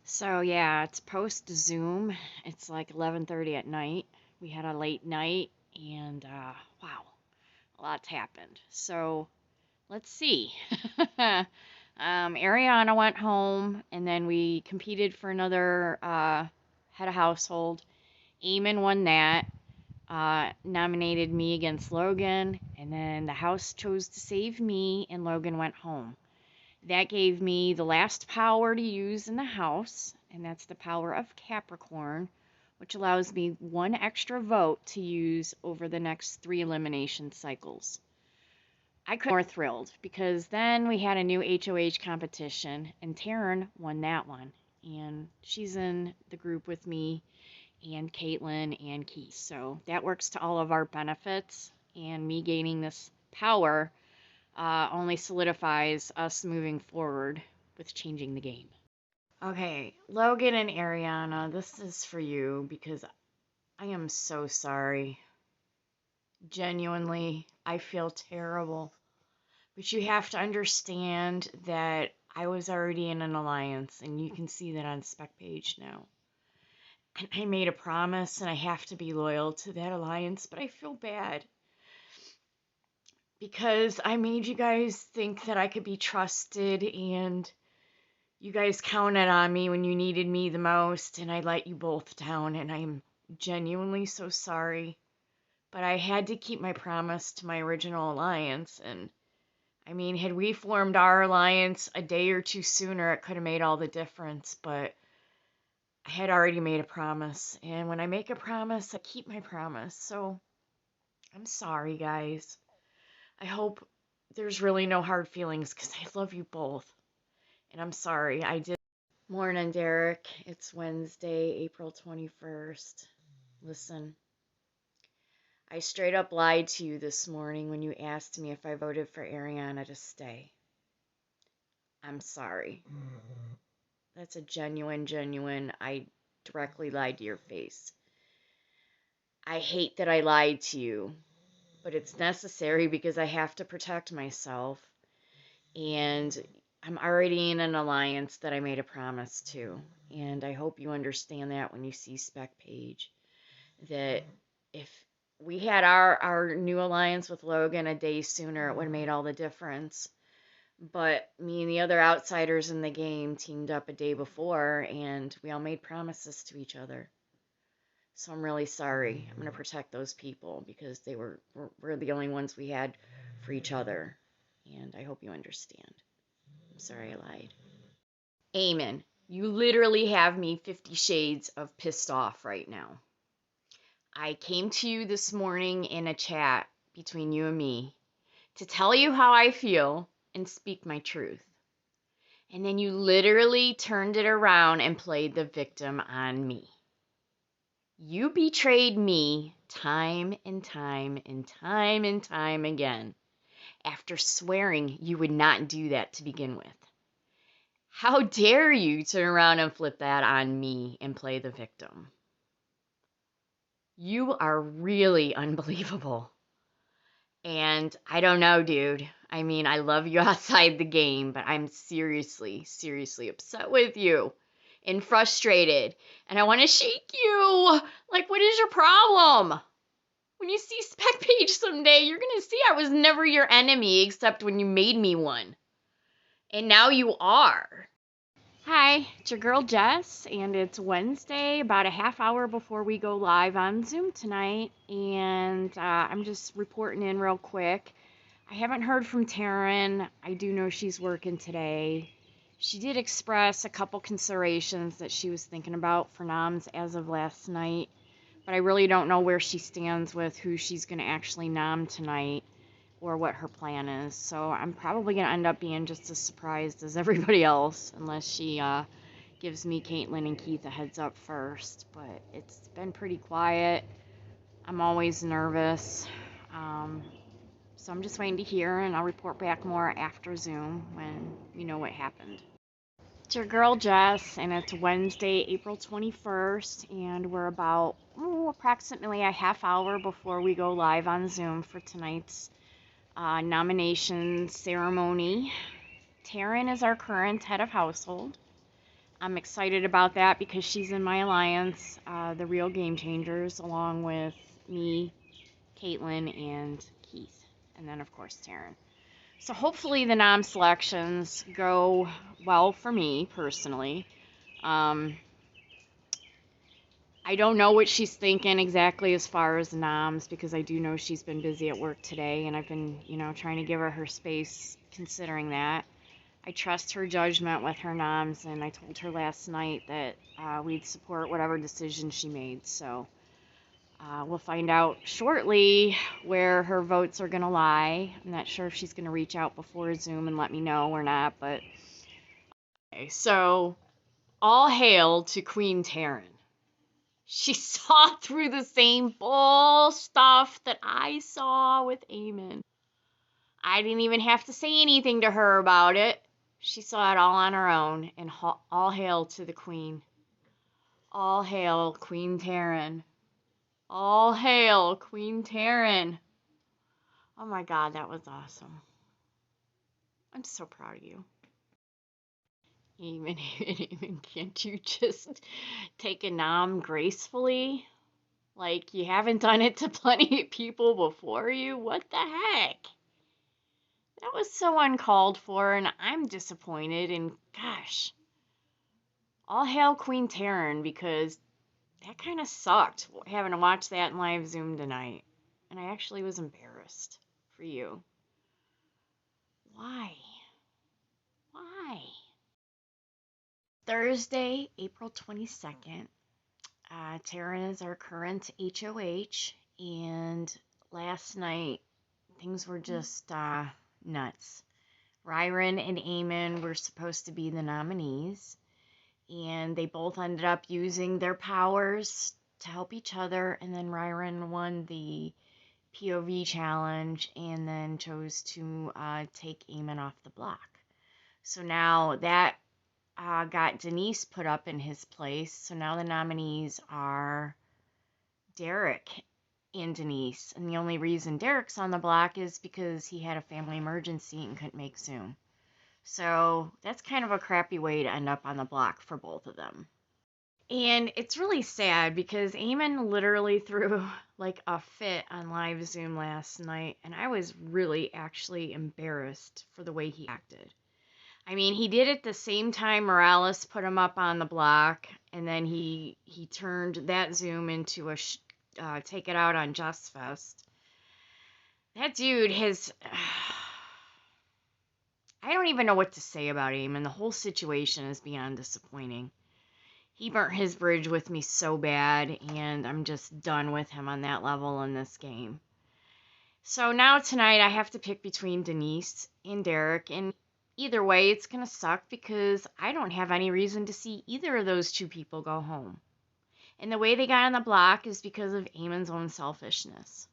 So, yeah, it's post-Zoom. It's like 11:30 at night. We had a late night, and wow, a lot's happened. So, let's see. Ariana went home, and then we competed for another head of household. Eamon won that. Nominated me against Logan, and then the house chose to save me, and Logan went home. That gave me the last power to use in the house, and that's the power of Capricorn, which allows me 1 extra vote to use over the next 3 elimination cycles. I couldn't be more thrilled because then we had a new HOH competition and Taryn won that one. And she's in the group with me and Caitlin and Keith. So that works to all of our benefits. And me gaining this power only solidifies us moving forward with changing the game. Okay, Logan and Ariana, this is for you because I am so sorry. Genuinely, I feel terrible. But you have to understand that I was already in an alliance, and you can see that on Spec Page now. And I made a promise, and I have to be loyal to that alliance, but I feel bad. Because I made you guys think that I could be trusted, and you guys counted on me when you needed me the most, and I let you both down, and I'm genuinely so sorry. But I had to keep my promise to my original alliance, and I mean, had we formed our alliance a day or two sooner, it could have made all the difference, but I had already made a promise, and when I make a promise, I keep my promise, so I'm sorry, guys. I hope there's really no hard feelings, because I love you both, and I'm sorry, I did. Morning, Derek. It's Wednesday, April 21st. Listen, I straight up lied to you this morning when you asked me if I voted for Ariana to stay. I'm sorry. That's a genuine, I directly lied to your face. I hate that I lied to you, but it's necessary because I have to protect myself. And I'm already in an alliance that I made a promise to. And I hope you understand that when you see Spec Page. That if we had our new alliance with Logan a day sooner, it would have made all the difference. But me and the other outsiders in the game teamed up a day before, and we all made promises to each other. So I'm really sorry. I'm going to protect those people because we're the only ones we had for each other. And I hope you understand. I'm sorry I lied. Eamon, you literally have me 50 shades of pissed off right now. I came to you this morning in a chat between you and me to tell you how I feel and speak my truth. And then you literally turned it around and played the victim on me. You betrayed me time and time and time and time again after swearing you would not do that to begin with. How dare you turn around and flip that on me and play the victim? You are really unbelievable. And I don't know, dude. I mean, I love you outside the game, but I'm seriously upset with you and frustrated. And I want to shake you. Like, what is your problem? When you see Spec Page someday, you're going to see I was never your enemy except when you made me one. And now you are. Hi, it's your girl Jess, and it's Wednesday, about a half hour before we go live on Zoom tonight, and I'm just reporting in real quick. I haven't heard from Taryn. I do know she's working today. She did express a couple considerations that she was thinking about for noms as of last night, but I really don't know where she stands with who she's going to actually nom tonight or what her plan is. So I'm probably going to end up being just as surprised as everybody else, unless she gives me, Caitlin, and Keith a heads up first. But it's been pretty quiet. I'm always nervous. So I'm just waiting to hear, and I'll report back more after Zoom when we know what happened. It's your girl Jess, and it's Wednesday, April 21st, and we're about approximately a half hour before we go live on Zoom for tonight's nomination ceremony. Taryn is our current head of household. I'm excited about that because she's in my alliance, the Real Game Changers, along with me, Caitlin, and Keith, and then of course Taryn. So hopefully the nom selections go well for me personally. I don't know what she's thinking exactly as far as noms, because I do know she's been busy at work today, and I've been, trying to give her space considering that. I trust her judgment with her noms, and I told her last night that we'd support whatever decision she made. So We'll find out shortly where her votes are going to lie. I'm not sure if she's going to reach out before Zoom and let me know or not, but okay, so all hail to Queen Taryn. She saw through the same bull stuff that I saw with Eamon. I didn't even have to say anything to her about it. She saw it all on her own, and all hail to the Queen. All hail Queen Taryn. All hail Queen Taryn. Oh my God, that was awesome. I'm so proud of you. Even can't you just take a nom gracefully? Like you haven't done it to plenty of people before you? What the heck? That was so uncalled for, and I'm disappointed, and gosh, all hail Queen Taryn, because that kind of sucked having to watch that in live Zoom tonight. And I actually was embarrassed for you. Why? Why? Thursday, April 22nd. Taryn is our current HOH, and last night things were just nuts. Ryron and Eamon were supposed to be the nominees, and they both ended up using their powers to help each other, and then Ryron won the POV challenge and then chose to take Eamon off the block. So now that got Denise put up in his place. So now the nominees are Derek and Denise. And the only reason Derek's on the block is because he had a family emergency and couldn't make Zoom. So that's kind of a crappy way to end up on the block for both of them. And it's really sad because Eamon literally threw like a fit on live Zoom last night, and I was really actually embarrassed for the way he acted. I mean, he did it the same time Morales put him up on the block, and then he turned that Zoom into a take it out on Just Fest. That dude has... I don't even know what to say about him, and the whole situation is beyond disappointing. He burnt his bridge with me so bad, and I'm just done with him on that level in this game. So now tonight I have to pick between Denise and Derek, and either way, it's going to suck because I don't have any reason to see either of those two people go home. And the way they got on the block is because of Eamon's own selfishness.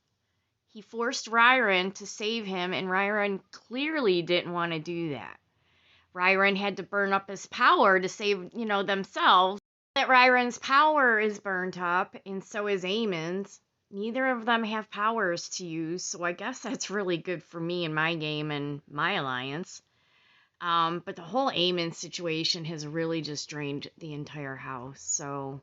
He forced Ryron to save him, and Ryron clearly didn't want to do that. Ryron had to burn up his power to save, themselves. That Ryron's power is burnt up, and so is Eamon's. Neither of them have powers to use, so I guess that's really good for me in my game and my alliance. But the whole Eamon situation has really just drained the entire house. So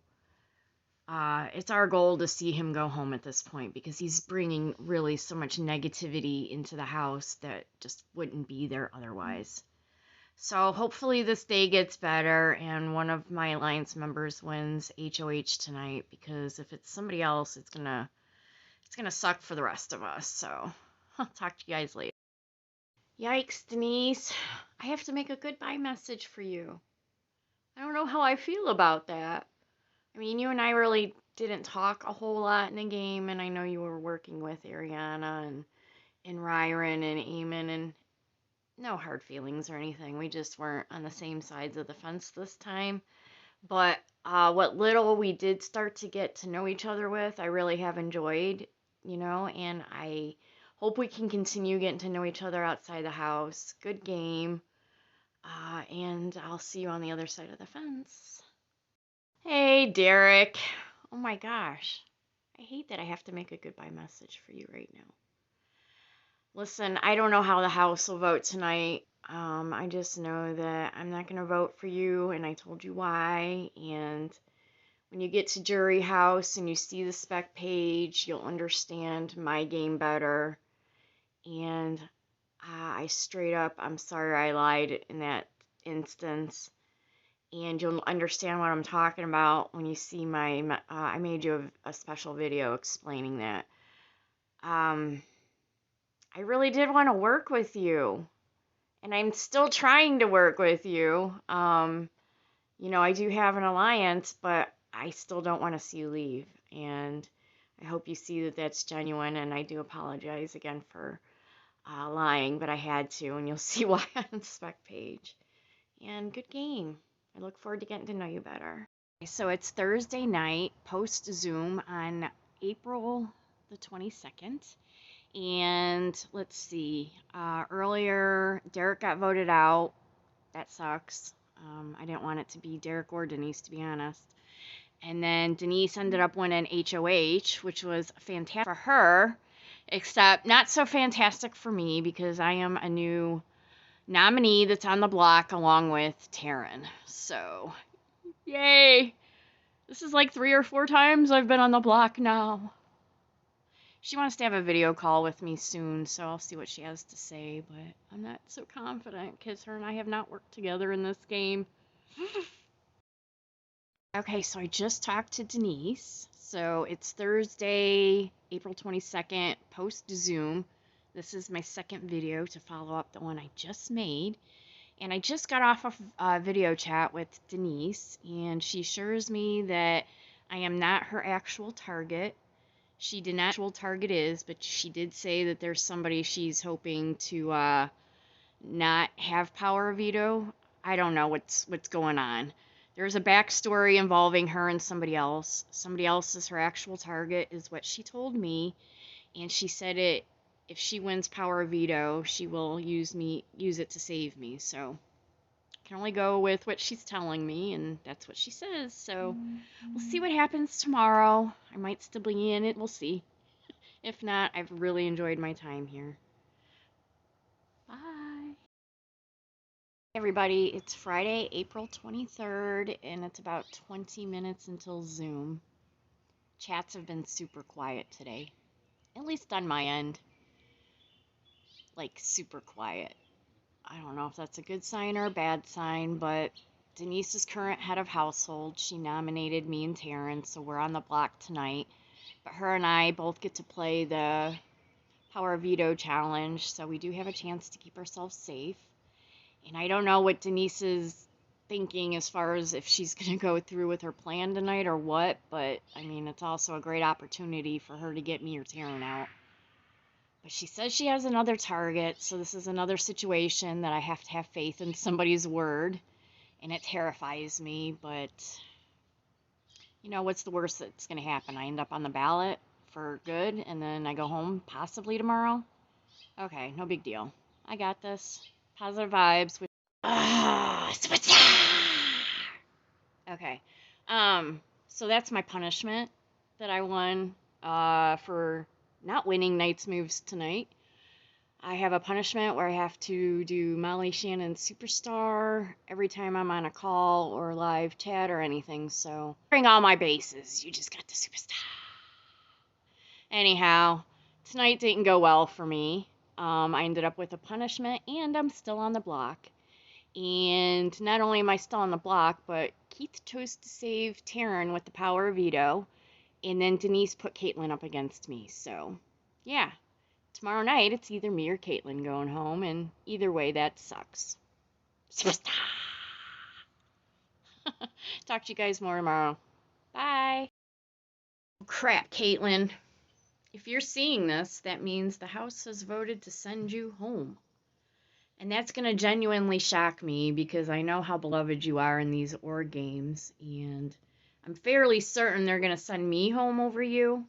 it's our goal to see him go home at this point because he's bringing really so much negativity into the house that just wouldn't be there otherwise. So hopefully this day gets better and one of my alliance members wins HOH tonight, because if it's somebody else, it's gonna suck for the rest of us. So I'll talk to you guys later. Yikes, Denise. I have to make a goodbye message for you. I don't know how I feel about that. I mean, you and I really didn't talk a whole lot in the game, and I know you were working with Ariana and Ryron and Eamon, and no hard feelings or anything. We just weren't on the same sides of the fence this time. But what little we did start to get to know each other with, I really have enjoyed, and I hope we can continue getting to know each other outside the house. Good game. And I'll see you on the other side of the fence. Hey, Derek. Oh my gosh. I hate that I have to make a goodbye message for you right now. Listen, I don't know how the house will vote tonight. I just know that I'm not going to vote for you, and I told you why. And when you get to Jury House and you see the spec page, you'll understand my game better. And I straight up, I'm sorry I lied in that instance. And you'll understand what I'm talking about when you see I made you a special video explaining that. I really did want to work with you, and I'm still trying to work with you. I do have an alliance, but I still don't want to see you leave, and I hope you see that that's genuine, and I do apologize again for lying, but I had to, and you'll see why on the spec page. And good game. I look forward to getting to know you better. So it's Thursday night, post Zoom on April the 22nd. And let's see, earlier Derek got voted out. That sucks. I didn't want it to be Derek or Denise, to be honest. And then Denise ended up winning HOH, which was fantastic for her, except not so fantastic for me because I am a new nominee that's on the block along with Taryn. So, yay! This is like 3 or 4 times I've been on the block now. She wants to have a video call with me soon, so I'll see what she has to say, but I'm not so confident because her and I have not worked together in this game. Okay, so I just talked to Denise. So it's Thursday, April 22nd, post Zoom. This is my second video to follow up the one I just made. And I just got off of a video chat with Denise, and she assures me that I am not her actual target. She did not know what her actual target is, but she did say that there's somebody she's hoping to not have power of veto. I don't know what's going on. There's a backstory involving her and somebody else. Somebody else is her actual target, is what she told me, and she said if she wins power of veto, she will use it to save me. So I can only go with what she's telling me, and that's what she says. So we'll see what happens tomorrow. I might still be in it. We'll see. If not, I've really enjoyed my time here. Bye. Everybody, it's Friday, April 23rd, and it's about 20 minutes until Zoom. Chats have been super quiet today, at least on my end. Like, super quiet. I don't know if that's a good sign or a bad sign, but Denise's current head of household, she nominated me and Taryn, so we're on the block tonight. But her and I both get to play the Power Veto Challenge, so we do have a chance to keep ourselves safe. And I don't know what Denise is thinking as far as if she's going to go through with her plan tonight or what, but I mean, it's also a great opportunity for her to get me or Taryn out. But she says she has another target, so this is another situation that I have to have faith in somebody's word, and it terrifies me, but you know, what's the worst that's going to happen? I end up on the ballot for good, and then I go home possibly tomorrow? Okay, no big deal. I got this. Positive vibes. Okay. So that's my punishment that I won for not winning Knight's Moves tonight. I have a punishment where I have to do Molly Shannon Superstar every time I'm on a call or live chat or anything, so covering all my bases. You just got the Superstar. Anyhow, tonight didn't go well for me. I ended up with a punishment, and I'm still on the block. And not only am I still on the block, but Keith chose to save Taryn with the power of veto, and then Denise put Caitlin up against me. So, yeah. Tomorrow night, it's either me or Caitlin going home, and either way, that sucks. Talk to you guys more tomorrow. Bye. Oh, crap, Caitlin. If you're seeing this, that means the House has voted to send you home. And that's going to genuinely shock me because I know how beloved you are in these org games, and I'm fairly certain they're going to send me home over you.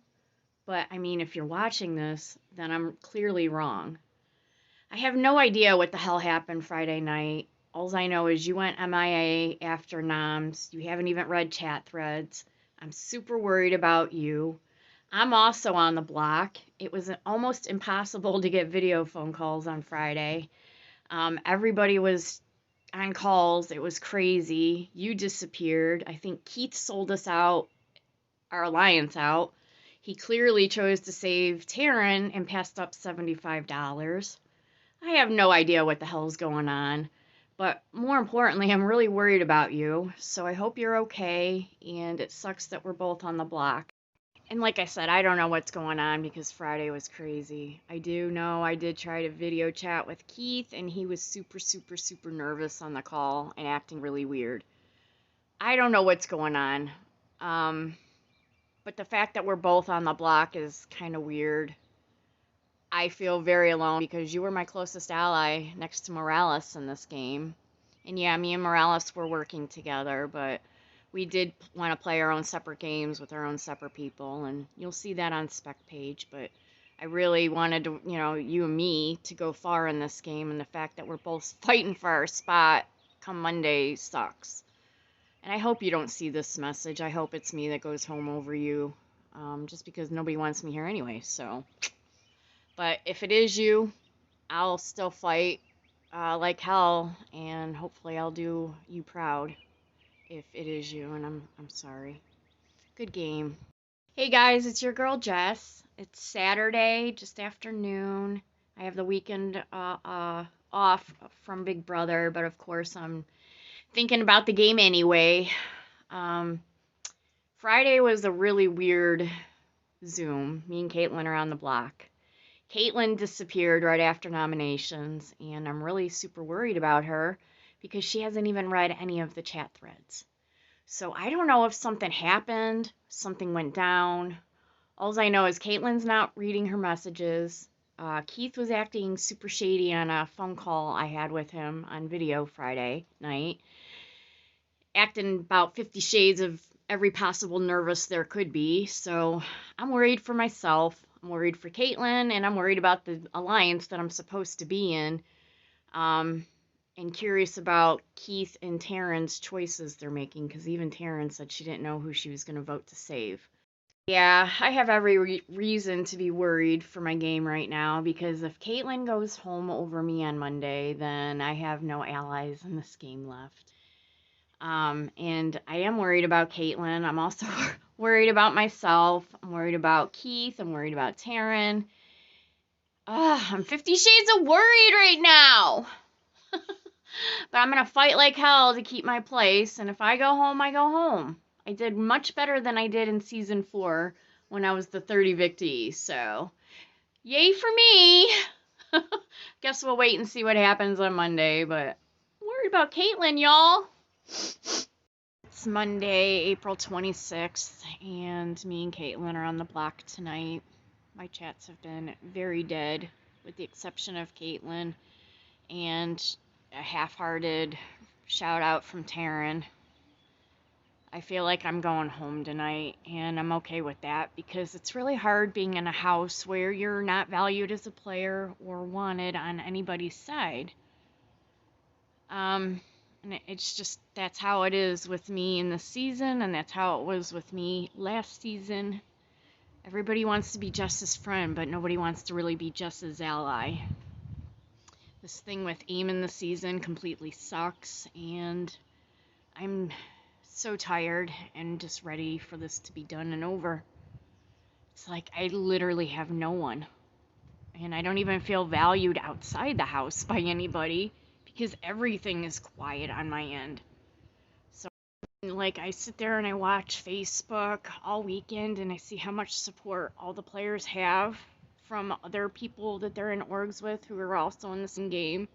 But, I mean, if you're watching this, then I'm clearly wrong. I have no idea what the hell happened Friday night. All I know is you went MIA after noms. You haven't even read chat threads. I'm super worried about you. I'm also on the block. It was almost impossible to get video phone calls on Friday. Everybody was on calls. It was crazy. You disappeared. I think Keith sold us out, our alliance out. He clearly chose to save Taryn and passed up $75. I have no idea what the hell's going on. But more importantly, I'm really worried about you. So I hope you're okay. And it sucks that we're both on the block. And like I said, I don't know what's going on because Friday was crazy. I do know I did try to video chat with Keith, and he was super, super, super nervous on the call and acting really weird. I don't know what's going on. But the fact that we're both on the block is kind of weird. I feel very alone because you were my closest ally next to Morales in this game. And yeah, me and Morales were working together, but we did want to play our own separate games with our own separate people, and you'll see that on spec page, but I really wanted to, you and me to go far in this game, and the fact that we're both fighting for our spot come Monday sucks. And I hope you don't see this message. I hope it's me that goes home over you, just because nobody wants me here anyway, so. But if it is you, I'll still fight like hell, and hopefully I'll do you proud if it is you, and I'm sorry. Good game. Hey guys, it's your girl Jess. It's Saturday, just afternoon. I have the weekend off from Big Brother, but of course I'm thinking about the game anyway. Friday was a really weird Zoom. Me and Caitlin are on the block. Caitlin disappeared right after nominations, and I'm really super worried about her because she hasn't even read any of the chat threads. So I don't know if something happened, something went down. All I know is Caitlin's not reading her messages. Keith was acting super shady on a phone call I had with him on video Friday night, acting about 50 shades of every possible nervous there could be. So I'm worried for myself. I'm worried for Caitlin, and I'm worried about the alliance that I'm supposed to be in. And curious about Keith and Taryn's choices they're making, because even Taryn said she didn't know who she was going to vote to save. Yeah, I have every reason to be worried for my game right now, because if Caitlin goes home over me on Monday, then I have no allies in this game left. And I am worried about Caitlin. I'm also worried about myself. I'm worried about Keith. I'm worried about Taryn. I'm 50 shades of worried right now. But I'm going to fight like hell to keep my place, and if I go home, I go home. I did much better than I did in Season 4 when I was the 30 evictee, so yay for me! Guess we'll wait and see what happens on Monday, but I'm worried about Caitlin, y'all! It's Monday, April 26th, and me and Caitlin are on the block tonight. My chats have been very dead, with the exception of Caitlin, and a half-hearted shout out from Taryn. I feel like I'm going home tonight, and I'm okay with that because it's really hard being in a house where you're not valued as a player or wanted on anybody's side. And it's just, that's how it is with me in this season, and that's how it was with me last season. Everybody wants to be Jess's friend, but nobody wants to really be Jess's ally. This thing with aiming the season completely sucks, and I'm so tired and just ready for this to be done and over. It's like I literally have no one, and I don't even feel valued outside the house by anybody because everything is quiet on my end. So like I sit there and I watch Facebook all weekend, and I see how much support all the players have from other people that they're in orgs with who are also in the same game.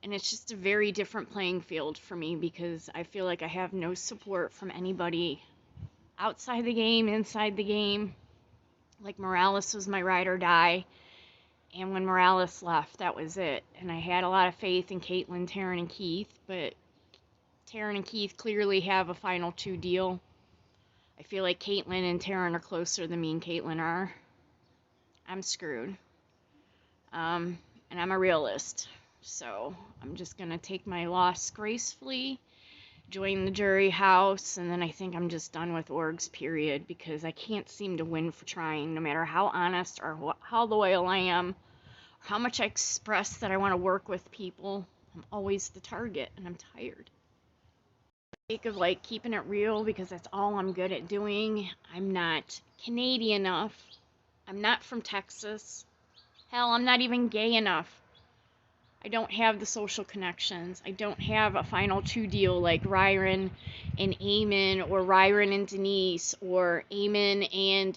And it's just a very different playing field for me because I feel like I have no support from anybody outside the game, inside the game. Like Morales was my ride or die. And when Morales left, that was it. And I had a lot of faith in Caitlin, Taryn, and Keith, but Taryn and Keith clearly have a final 2 deal. I feel like Caitlin and Taryn are closer than me and Caitlin are. I'm screwed. And I'm a realist. So I'm just going to take my loss gracefully, join the jury house, and then I think I'm just done with orgs, period, because I can't seem to win for trying, no matter how honest or how loyal I am, or how much I express that I want to work with people. I'm always the target, and I'm tired. For the sake of like keeping it real, because that's all I'm good at doing. I'm not Canadian enough. I'm not from Texas. Hell, I'm not even gay enough. I don't have the social connections. I don't have a final 2 deal like Ryron and Eamon, or Ryron and Denise, or Eamon and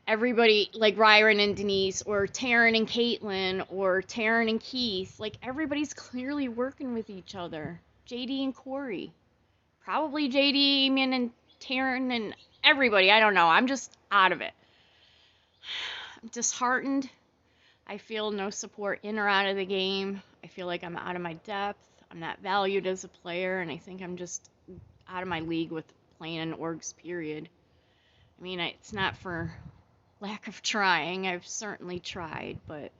everybody, like Ryron and Denise, or Taryn and Caitlin, or Taryn and Keith. Like, everybody's clearly working with each other. JD and Corey. Probably JD, Eamon, and Taryn and everybody. I don't know. I'm just out of it. I'm disheartened. I feel no support in or out of the game. I feel like I'm out of my depth. I'm not valued as a player, and I think I'm just out of my league with playing in orgs, period. I mean, it's not for lack of trying. I've certainly tried, but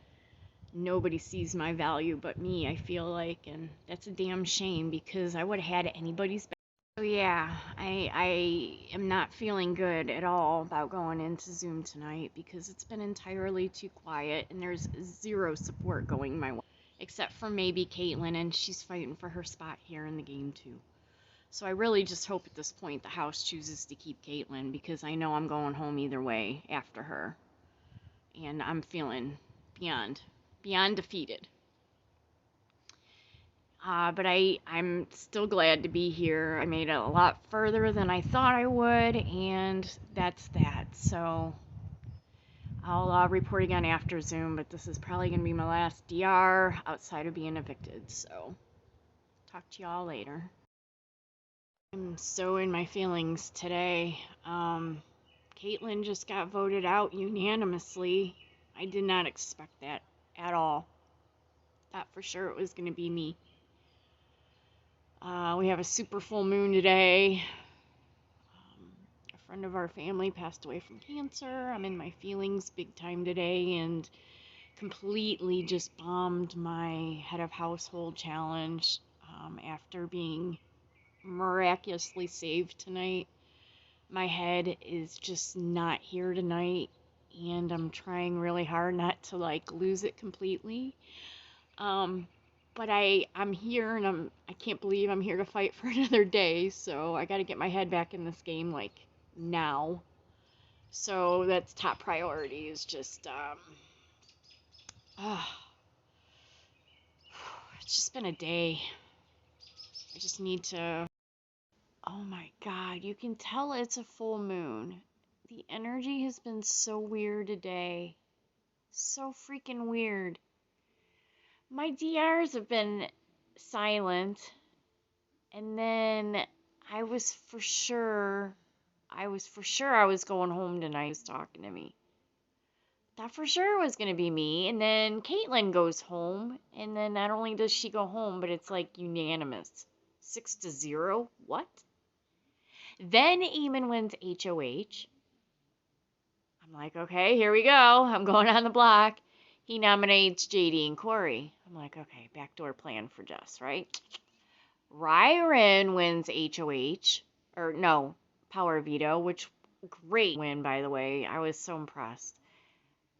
nobody sees my value but me, I feel like, and that's a damn shame because I would have had anybody's back. So yeah, I am not feeling good at all about going into Zoom tonight because it's been entirely too quiet and there's zero support going my way, except for maybe Caitlin, and she's fighting for her spot here in the game too. So I really just hope at this point the house chooses to keep Caitlin because I know I'm going home either way after her, and I'm feeling beyond defeated. But I'm still glad to be here. I made it a lot further than I thought I would, and that's that. So I'll report again after Zoom, but this is probably going to be my last DR outside of being evicted. So talk to y'all later. I'm so in my feelings today. Caitlin just got voted out unanimously. I did not expect that at all. Thought for sure it was going to be me. We have a super full moon today. A friend of our family passed away from cancer. I'm in my feelings big time today and completely just bombed my head of household challenge after being miraculously saved tonight. My head is just not here tonight, and I'm trying really hard not to lose it completely. But I'm here, and I can't believe I'm here to fight for another day, so I got to get my head back in this game now. So that's top priority, is just it's just been a day. I just need to. Oh my god, you can tell it's a full moon. The energy has been so weird today. So freaking weird. My DRs have been silent, and then I was for sure I was going home tonight. He was talking to me. Thought for sure it was going to be me, and then Caitlin goes home, and then not only does she go home, but it's unanimous. 6-0? What? Then Eamon wins HOH. I'm like, okay, here we go. I'm going on the block. He nominates JD and Corey. I'm like, okay, backdoor plan for Jess, right? Ryron wins HOH. Or no, Power Veto, which great win, by the way. I was so impressed.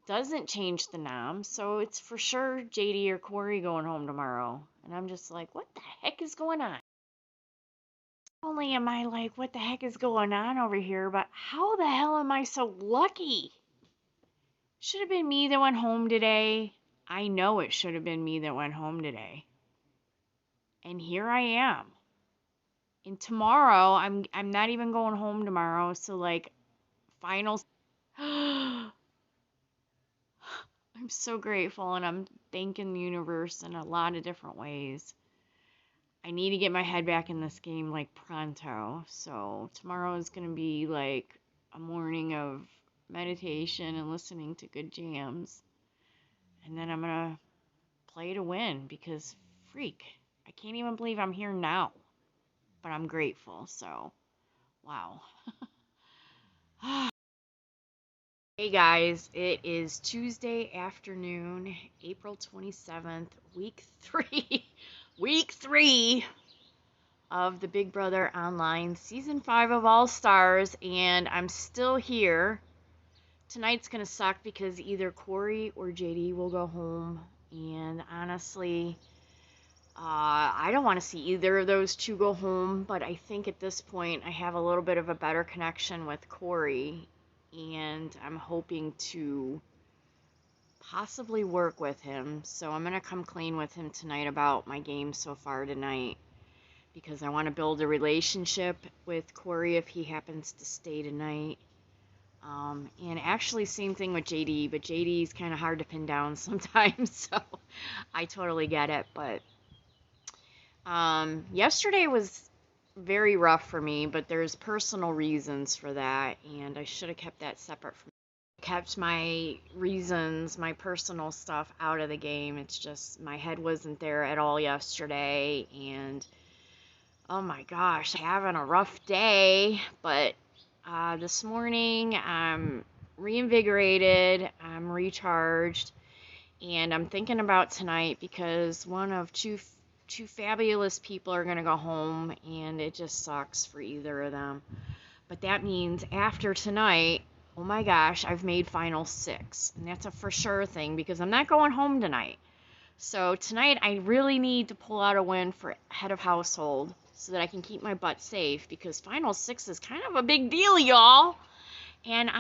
Doesn't change the nom, so it's for sure JD or Corey going home tomorrow. And I'm just like, what the heck is going on? Not only am I like, what the heck is going on over here, but how the hell am I so lucky? Should have been me that went home today. I know it should have been me that went home today. And here I am. And tomorrow, I'm not even going home tomorrow, so finals. I'm so grateful, and I'm thanking the universe in a lot of different ways. I need to get my head back in this game pronto. So tomorrow is going to be a morning of meditation and listening to good jams. And then I'm going to play to win because freak, I can't even believe I'm here now. But I'm grateful, so wow. Hey guys, it is Tuesday afternoon, April 27th, week 3. Week 3 of the Big Brother Online Season 5 of All Stars, and I'm still here. Tonight's gonna suck because either Corey or JD will go home, and honestly, I don't want to see either of those two go home, but I think at this point I have a little bit of a better connection with Corey, and I'm hoping to possibly work with him. So I'm going to come clean with him tonight about my game so far tonight, because I want to build a relationship with Corey if he happens to stay tonight. And actually, same thing with JD, but JD's kind of hard to pin down sometimes, so I totally get it. But yesterday was very rough for me, but there's personal reasons for that, and I should have kept that separate from kept my reasons, my personal stuff out of the game. It's just my head wasn't there at all yesterday, and oh my gosh, having a rough day, but this morning I'm reinvigorated, I'm recharged, and I'm thinking about tonight because one of two fabulous people are going to go home, and it just sucks for either of them. But that means after tonight, oh my gosh, I've made final six. And that's a for sure thing because I'm not going home tonight. So tonight I really need to pull out a win for head of household so that I can keep my butt safe because final six is kind of a big deal, y'all. And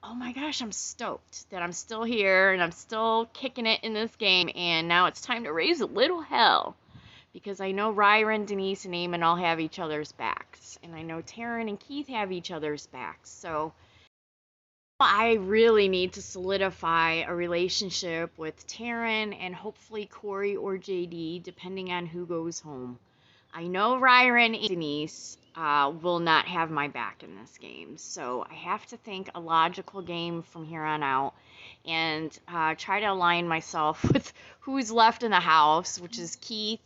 oh my gosh, I'm stoked that I'm still here and I'm still kicking it in this game. And now it's time to raise a little hell because I know Ryron, Denise, and Eamon all have each other's backs. And I know Taryn and Keith have each other's backs. So I really need to solidify a relationship with Taryn and hopefully Corey or JD, depending on who goes home. I know Ryron and Denise will not have my back in this game, so I have to think a logical game from here on out and try to align myself with who's left in the house, which is Keith,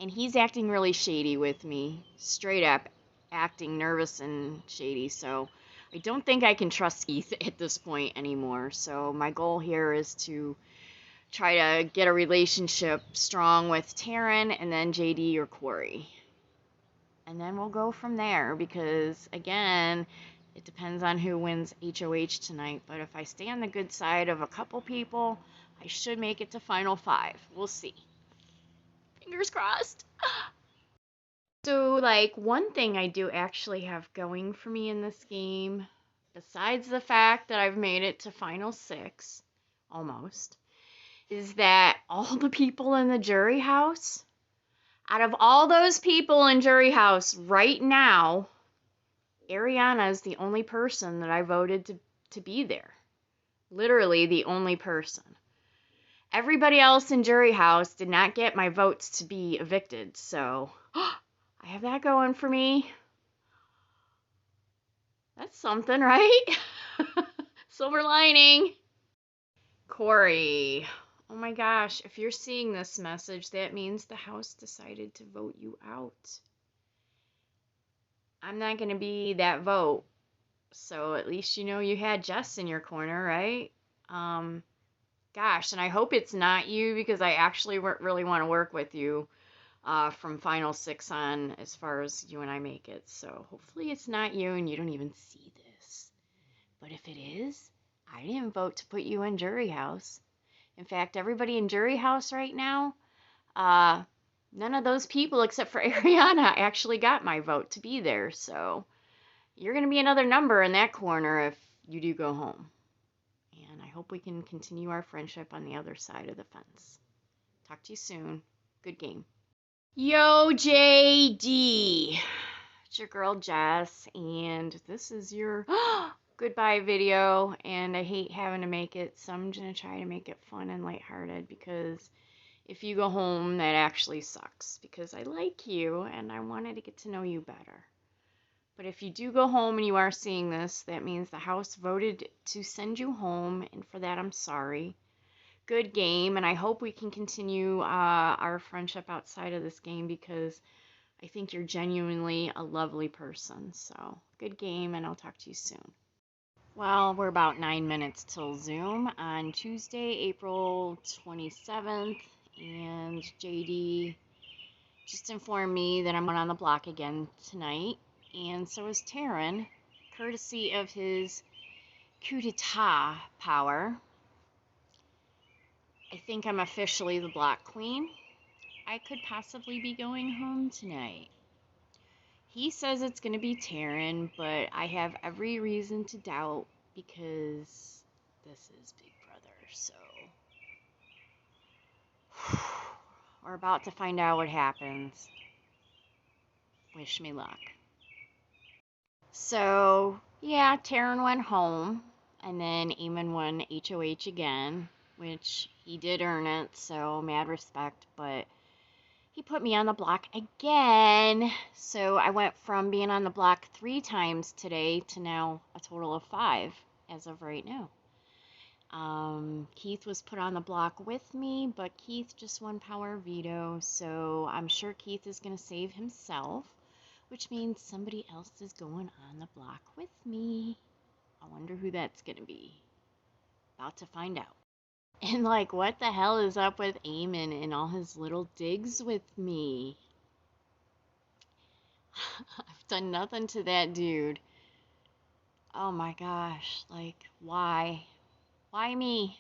and he's acting really shady with me, straight up acting nervous and shady, so I don't think I can trust Keith at this point anymore. So my goal here is to try to get a relationship strong with Taryn and then JD or Corey. And then we'll go from there because, again, it depends on who wins HOH tonight. But if I stay on the good side of a couple people, I should make it to Final Five. We'll see. Fingers crossed. So, one thing I do actually have going for me in this game, besides the fact that I've made it to Final Six, almost, is that all the people in the jury house, out of all those people in jury house right now, Ariana is the only person that I voted to be there. Literally the only person. Everybody else in jury house did not get my votes to be evicted, so I have that going for me. That's something, right? Silver lining. Corey. Oh my gosh, if you're seeing this message, that means the house decided to vote you out. I'm not going to be that vote. So at least you know you had Jess in your corner, right? Gosh, and I hope it's not you because I actually really want to work with you from Final Six on as far as you and I make it. So hopefully it's not you and you don't even see this. But if it is, I didn't vote to put you in jury house. In fact, everybody in jury house right now, none of those people except for Ariana actually got my vote to be there. So you're going to be another number in that corner if you do go home. And I hope we can continue our friendship on the other side of the fence. Talk to you soon. Good game. Yo, JD. It's your girl, Jess, and this is your goodbye video, and I hate having to make it, so I'm going to try to make it fun and lighthearted, because if you go home, that actually sucks, because I like you, and I wanted to get to know you better. But if you do go home and you are seeing this, that means the house voted to send you home, and for that, I'm sorry. Good game, and I hope we can continue our friendship outside of this game, because I think you're genuinely a lovely person. So, good game, and I'll talk to you soon. Well, we're about 9 minutes till Zoom on Tuesday, April 27th, and JD just informed me that I'm on the block again tonight, and so is Taryn, courtesy of his coup d'etat power. I think I'm officially the block queen. I could possibly be going home tonight. He says it's going to be Taryn, but I have every reason to doubt because this is Big Brother, so we're about to find out what happens. Wish me luck. So, yeah, Taryn went home, and then Eamon won HOH again, which he did earn it, so mad respect, but he put me on the block again. So I went from being on the block 3 times today to now a total of 5 as of right now. Keith was put on the block with me, but Keith just won power veto, so I'm sure Keith is going to save himself, which means somebody else is going on the block with me. I wonder who that's going to be. About to find out. And like, what the hell is up with Eamon and all his little digs with me? I've done nothing to that dude. Oh my gosh, like, why? Why me?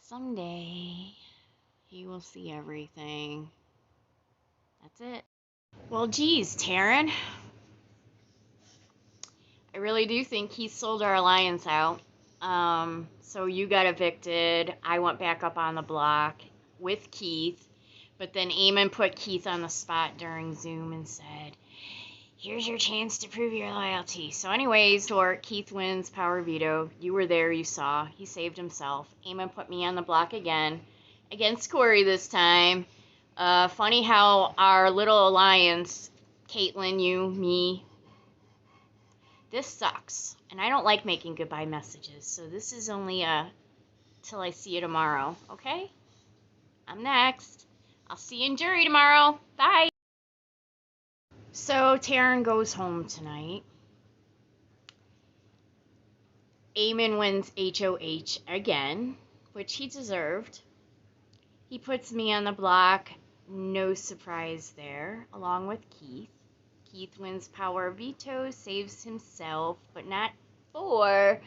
Someday he will see everything. That's it. Well, geez, Taryn. I really do think he sold our alliance out. So you got evicted. I went back up on the block with Keith. But then Eamon put Keith on the spot during Zoom and said, here's your chance to prove your loyalty. So anyways, Keith wins power veto. You were there, you saw. He saved himself. Eamon put me on the block again. Against Corey this time. Funny how our little alliance, Caitlin, you, me, this sucks. And I don't like making goodbye messages. So this is only till I see you tomorrow. Okay? I'm next. I'll see you in jury tomorrow. Bye. So Taryn goes home tonight. Eamon wins HOH again, which he deserved. He puts me on the block. No surprise there, along with Keith. Keith wins power veto, saves himself, but not for.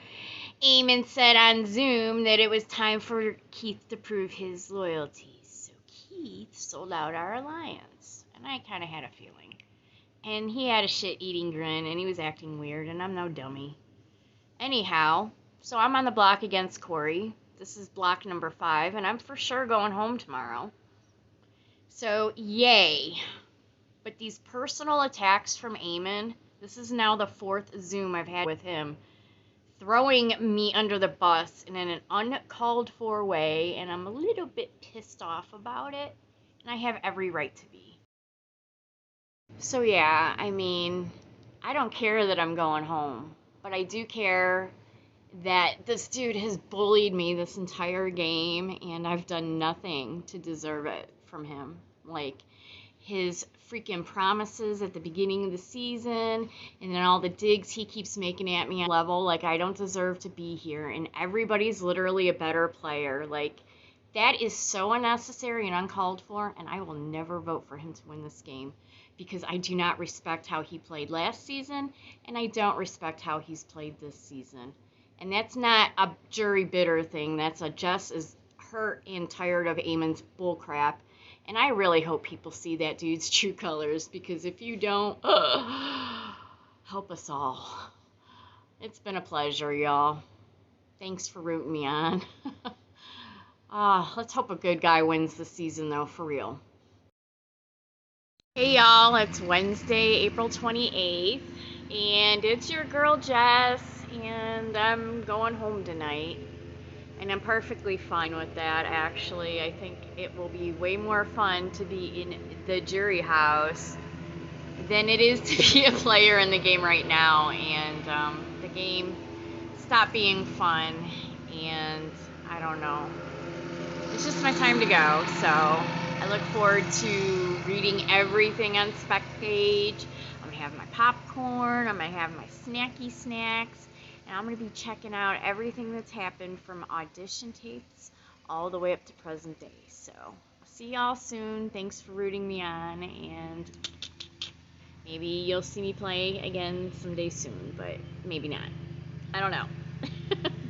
Eamon said on Zoom that it was time for Keith to prove his loyalty. So Keith sold out our alliance, and I kind of had a feeling. And he had a shit-eating grin, and he was acting weird, and I'm no dummy. Anyhow, so I'm on the block against Corey. This is block number 5, and I'm for sure going home tomorrow. So, yay. But these personal attacks from Eamon, this is now the 4th Zoom I've had with him, throwing me under the bus and in an uncalled for way, and I'm a little bit pissed off about it, and I have every right to be. So yeah, I mean, I don't care that I'm going home, but I do care that this dude has bullied me this entire game, and I've done nothing to deserve it from him. Like, his freaking promises at the beginning of the season, and then all the digs he keeps making at me on level, like, I don't deserve to be here, and everybody's literally a better player. Like, that is so unnecessary and uncalled for, and I will never vote for him to win this game, because I do not respect how he played last season, and I don't respect how he's played this season. And that's not a jury bitter thing. That's a Jess is hurt and tired of Eamon's bullcrap. And I really hope people see that dude's true colors, because if you don't, help us all. It's been a pleasure, y'all. Thanks for rooting me on. Let's hope a good guy wins this season, though, for real. Hey, y'all. It's Wednesday, April 28th, and it's your girl, Jess, and I'm going home tonight. And I'm perfectly fine with that, actually. I think it will be way more fun to be in the jury house than it is to be a player in the game right now. And the game stopped being fun, and I don't know. It's just my time to go, so I look forward to reading everything on Spec Page. I'm going to have my popcorn. I'm going to have my snacky snacks. And I'm going to be checking out everything that's happened from audition tapes all the way up to present day. So, I'll see y'all soon. Thanks for rooting me on. And maybe you'll see me play again someday soon. But maybe not. I don't know.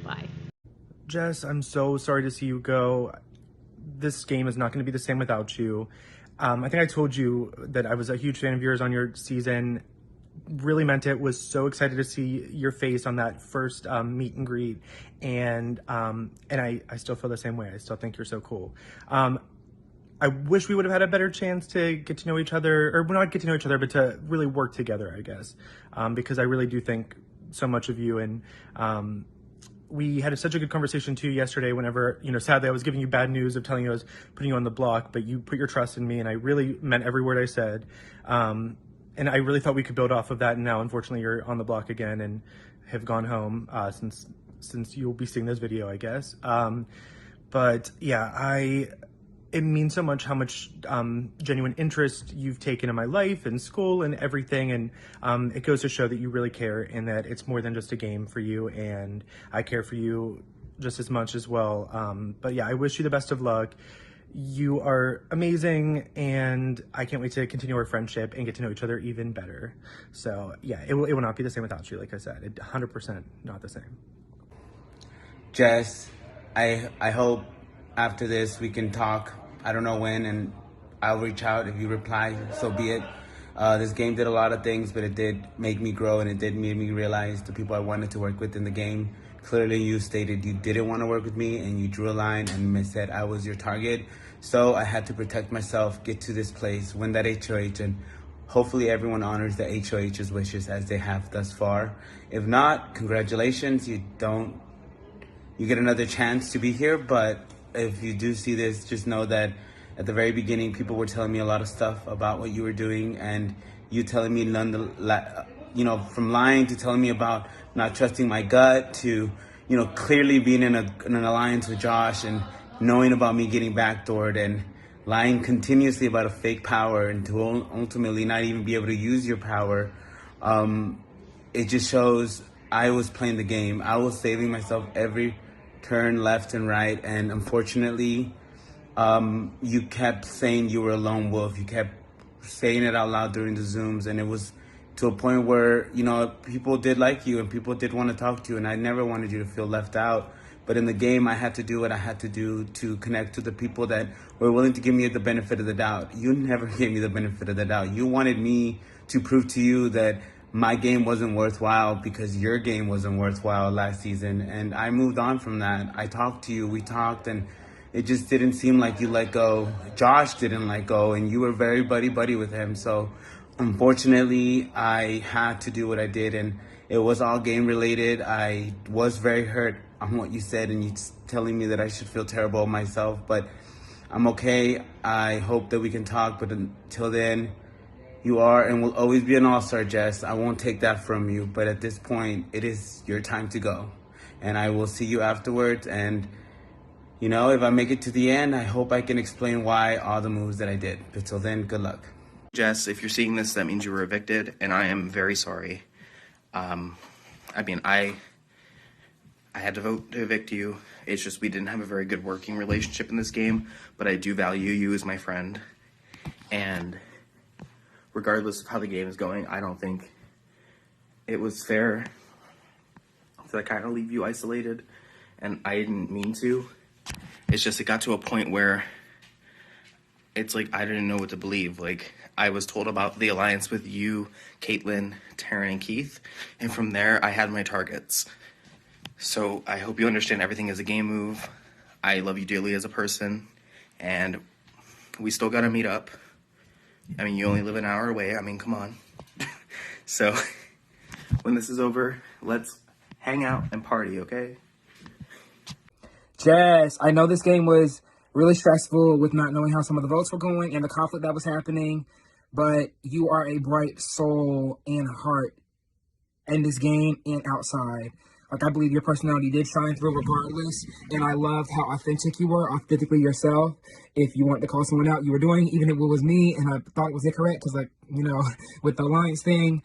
Bye. Jess, I'm so sorry to see you go. This game is not going to be the same without you. I think I told you that I was a huge fan of yours on your season. Really meant it. Was so excited to see your face on that first meet and greet, and I still feel the same way. I still think you're so cool. I wish we would have had a better chance to get to know each other, or not get to know each other, but to really work together, I guess, because I really do think so much of you, and we had such a good conversation too yesterday whenever, sadly I was giving you bad news of telling you I was putting you on the block, but you put your trust in me and I really meant every word I said. And I really thought we could build off of that. And now, unfortunately, you're on the block again and have gone home since you'll be seeing this video, I guess. But yeah, it means so much how much genuine interest you've taken in my life and school and everything. And it goes to show that you really care and that it's more than just a game for you. And I care for you just as much as well. But yeah, I wish you the best of luck. You are amazing, and I can't wait to continue our friendship and get to know each other even better. So yeah, it will not be the same without you. Like I said, 100% not the same. Jess, I hope after this we can talk. I don't know when, and I'll reach out. If you reply, so be it. This game did a lot of things, but it did make me grow, and it did make me realize the people I wanted to work with in the game. Clearly, you stated you didn't want to work with me, and you drew a line and said I was your target. So I had to protect myself, get to this place, win that HOH, and hopefully everyone honors the HOH's wishes as they have thus far. If not, congratulations, you get another chance to be here. But if you do see this, just know that at the very beginning, people were telling me a lot of stuff about what you were doing, and you telling me from lying to telling me about not trusting my gut to, clearly being in an alliance with Josh and knowing about me getting backdoored and lying continuously about a fake power and to ultimately not even be able to use your power. It just shows I was playing the game. I was saving myself every turn left and right. And unfortunately, you kept saying you were a lone wolf. You kept saying it out loud during the Zooms, and it was to a point where, people did like you and people did want to talk to you, and I never wanted you to feel left out. But in the game, I had to do what I had to do to connect to the people that were willing to give me the benefit of the doubt. You never gave me the benefit of the doubt. You wanted me to prove to you that my game wasn't worthwhile because your game wasn't worthwhile last season. And I moved on from that. I talked to you, we talked, and it just didn't seem like you let go. Josh didn't let go, and you were very buddy-buddy with him. So unfortunately, I had to do what I did, and it was all game-related. I was very hurt on what you said, and you telling me that I should feel terrible myself, but I'm okay. I hope that we can talk, but until then, you are and will always be an all-star, Jess. I won't take that from you, but at this point, it is your time to go. And I will see you afterwards, and if I make it to the end, I hope I can explain why all the moves that I did. But till then, good luck. Jess, if you're seeing this, that means you were evicted, and I am very sorry. I had to vote to evict you. It's just we didn't have a very good working relationship in this game, but I do value you as my friend. And regardless of how the game is going, I don't think it was fair to kind of leave you isolated, and I didn't mean to. It's just it got to a point where it's like I didn't know what to believe. Like, I was told about the alliance with you, Caitlin, Taryn, and Keith, and from there I had my targets. So I hope you understand everything is a game move. I love you dearly as a person, and we still gotta meet up. I mean, you only live an hour away. I mean, come on. So when this is over, let's hang out and party, okay? Jess, I know this game was really stressful with not knowing how some of the votes were going and the conflict that was happening, but you are a bright soul and heart in this game and outside. Like, I believe your personality did shine through regardless, and I loved how authentic you were, authentically yourself. If you wanted to call someone out, you were doing, even if it was me, and I thought it was incorrect, because, with the alliance thing.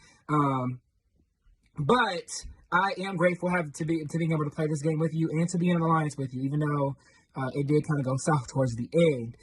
But I am grateful to being able to play this game with you and to be in an alliance with you, even though it did kind of go south towards the end.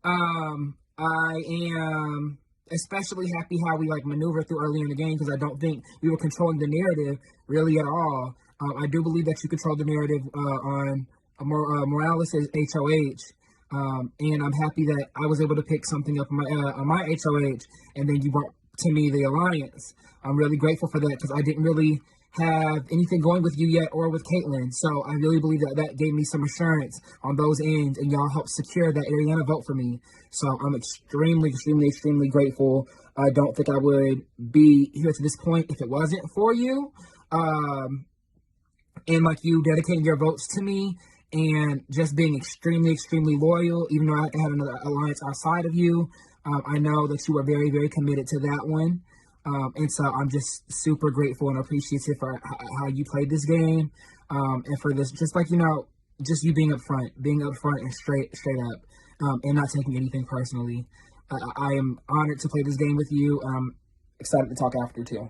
I am especially happy how we maneuvered through early in the game, because I don't think we were controlling the narrative really at all. I do believe that you controlled the narrative on Morales' HOH, and I'm happy that I was able to pick something up on my HOH, and then you brought to me the alliance. I'm really grateful for that, because I didn't really have anything going with you yet or with Caitlin. So I really believe that gave me some assurance on those ends, and y'all helped secure that Ariana vote for me. So I'm extremely, extremely, extremely grateful. I don't think I would be here to this point if it wasn't for you. and like you dedicating your votes to me and just being extremely, extremely loyal, even though I had another alliance outside of you. I know that you were very, very committed to that one. And so I'm just super grateful and appreciative for how you played this game. And for this, just like, just you being upfront and straight up, and not taking anything personally. I am honored to play this game with you. I'm excited to talk after too.